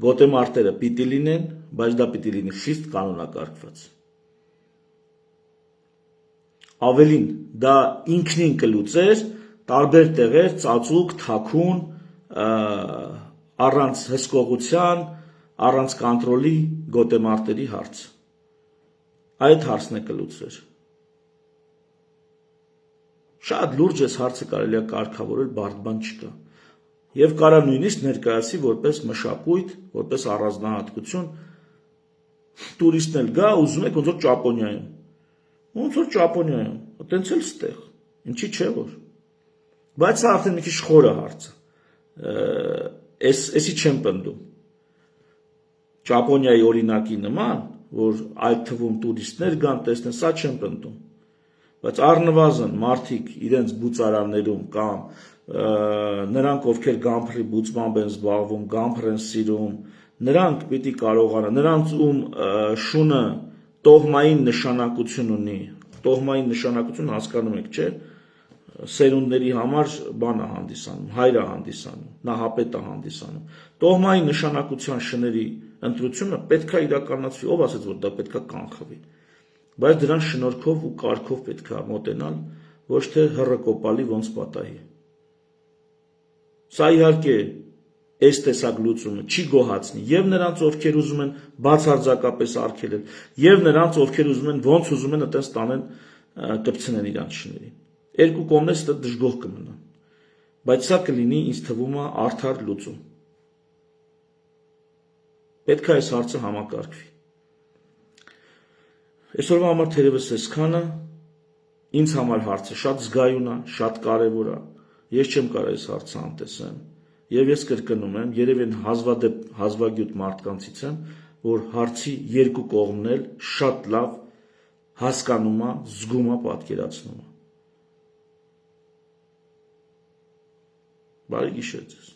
Գոտեմարտերը պիտի լինեն, բայց դա պիտի լինի խիստ կանոնակարգված։ Ավելին, դա ինքնին կլուծեր տարբեր տեղեր ծածուկ, թաքուն, առանց հսկողության, առանց կոնտրոլի գոտեմարտերի հարց։ Այդ հարցն է կլուծեր։ Շատ լուրջ այս հարցը կարելի է կարգավորել, բարդ բան չկա։ Եվ կարա նույնիսկ ներկայացի որպես մշակույթ, որպես առանձնահատկություն, տուրիստն էլ գա, ուզում եք ոնց որ Ճապոնիայում։ Ոնց որ Ճապոնիայում, այտենց էլ ստեղ, ինչի՞ չէ որ։ Բայց սա արդեն մի քիչ խորը հարց է։ Էսի չեմ պնդում։ Ճապոնիայի օրինակի նման, որ այդ թվում տուրիստներ գան, տեսնեն, սա չեմ պնդում։ Բայց առնվազն մարդիկ իրենց բուծարաններում կամ նրանք, ովքեր գամփրի բուծմամբ են զբաղվում, գամփր են սիրում, նրանք պիտի կարողանան, նրանց ում շունը տոհմային նշանակություն ունի, տոհմային նշանակություն հասկանում եք, չէ՞, սերունդների համար բան է հանդիսանում, հայր է հանդիսանում, նահապետ է հանդիսանում։ Տոհմային նշանակության շների ընտրությունը պետք է իրականացվի, ով ասաց, որ դա պետք է կանխվի։ Բայց դրան շնորհքով ու կարգով պետք է մոտենալ, ոչ թե հռկոպալի ոնց պատահի։ Սա իհարկե այս տեսակ լուծումը չի գոհացնի եւ նրանց, ովքեր ուզում են բացարձակապես արգելել, եւ նրանց, ովքեր ուզում են ոնց ուզում են այտենց տանեն կպցնեն իրանց շներին։ Երկու կողմերս դա դժգոհ կմնան։ Բայց սա կլինի, ինձ թվում է, արդար լուծում։ Պետք է այս հարցը համակարգվի։ Այսօրվա համար թերևս այսքանը, ինձ համար հարցը շատ զգայուն է, շատ կարևոր է։ Ես չեմ կարող այս հարցը անտեսեմ, եւ ես կրկնում եմ, երևի հազվադեպ հազվագյուտ մարդկանցից եմ, որ հարցի երկու կողմն էլ շատ լավ հասկանում է, զգում է, պատկերացնում է։ Բարի գիշեր ձեզ։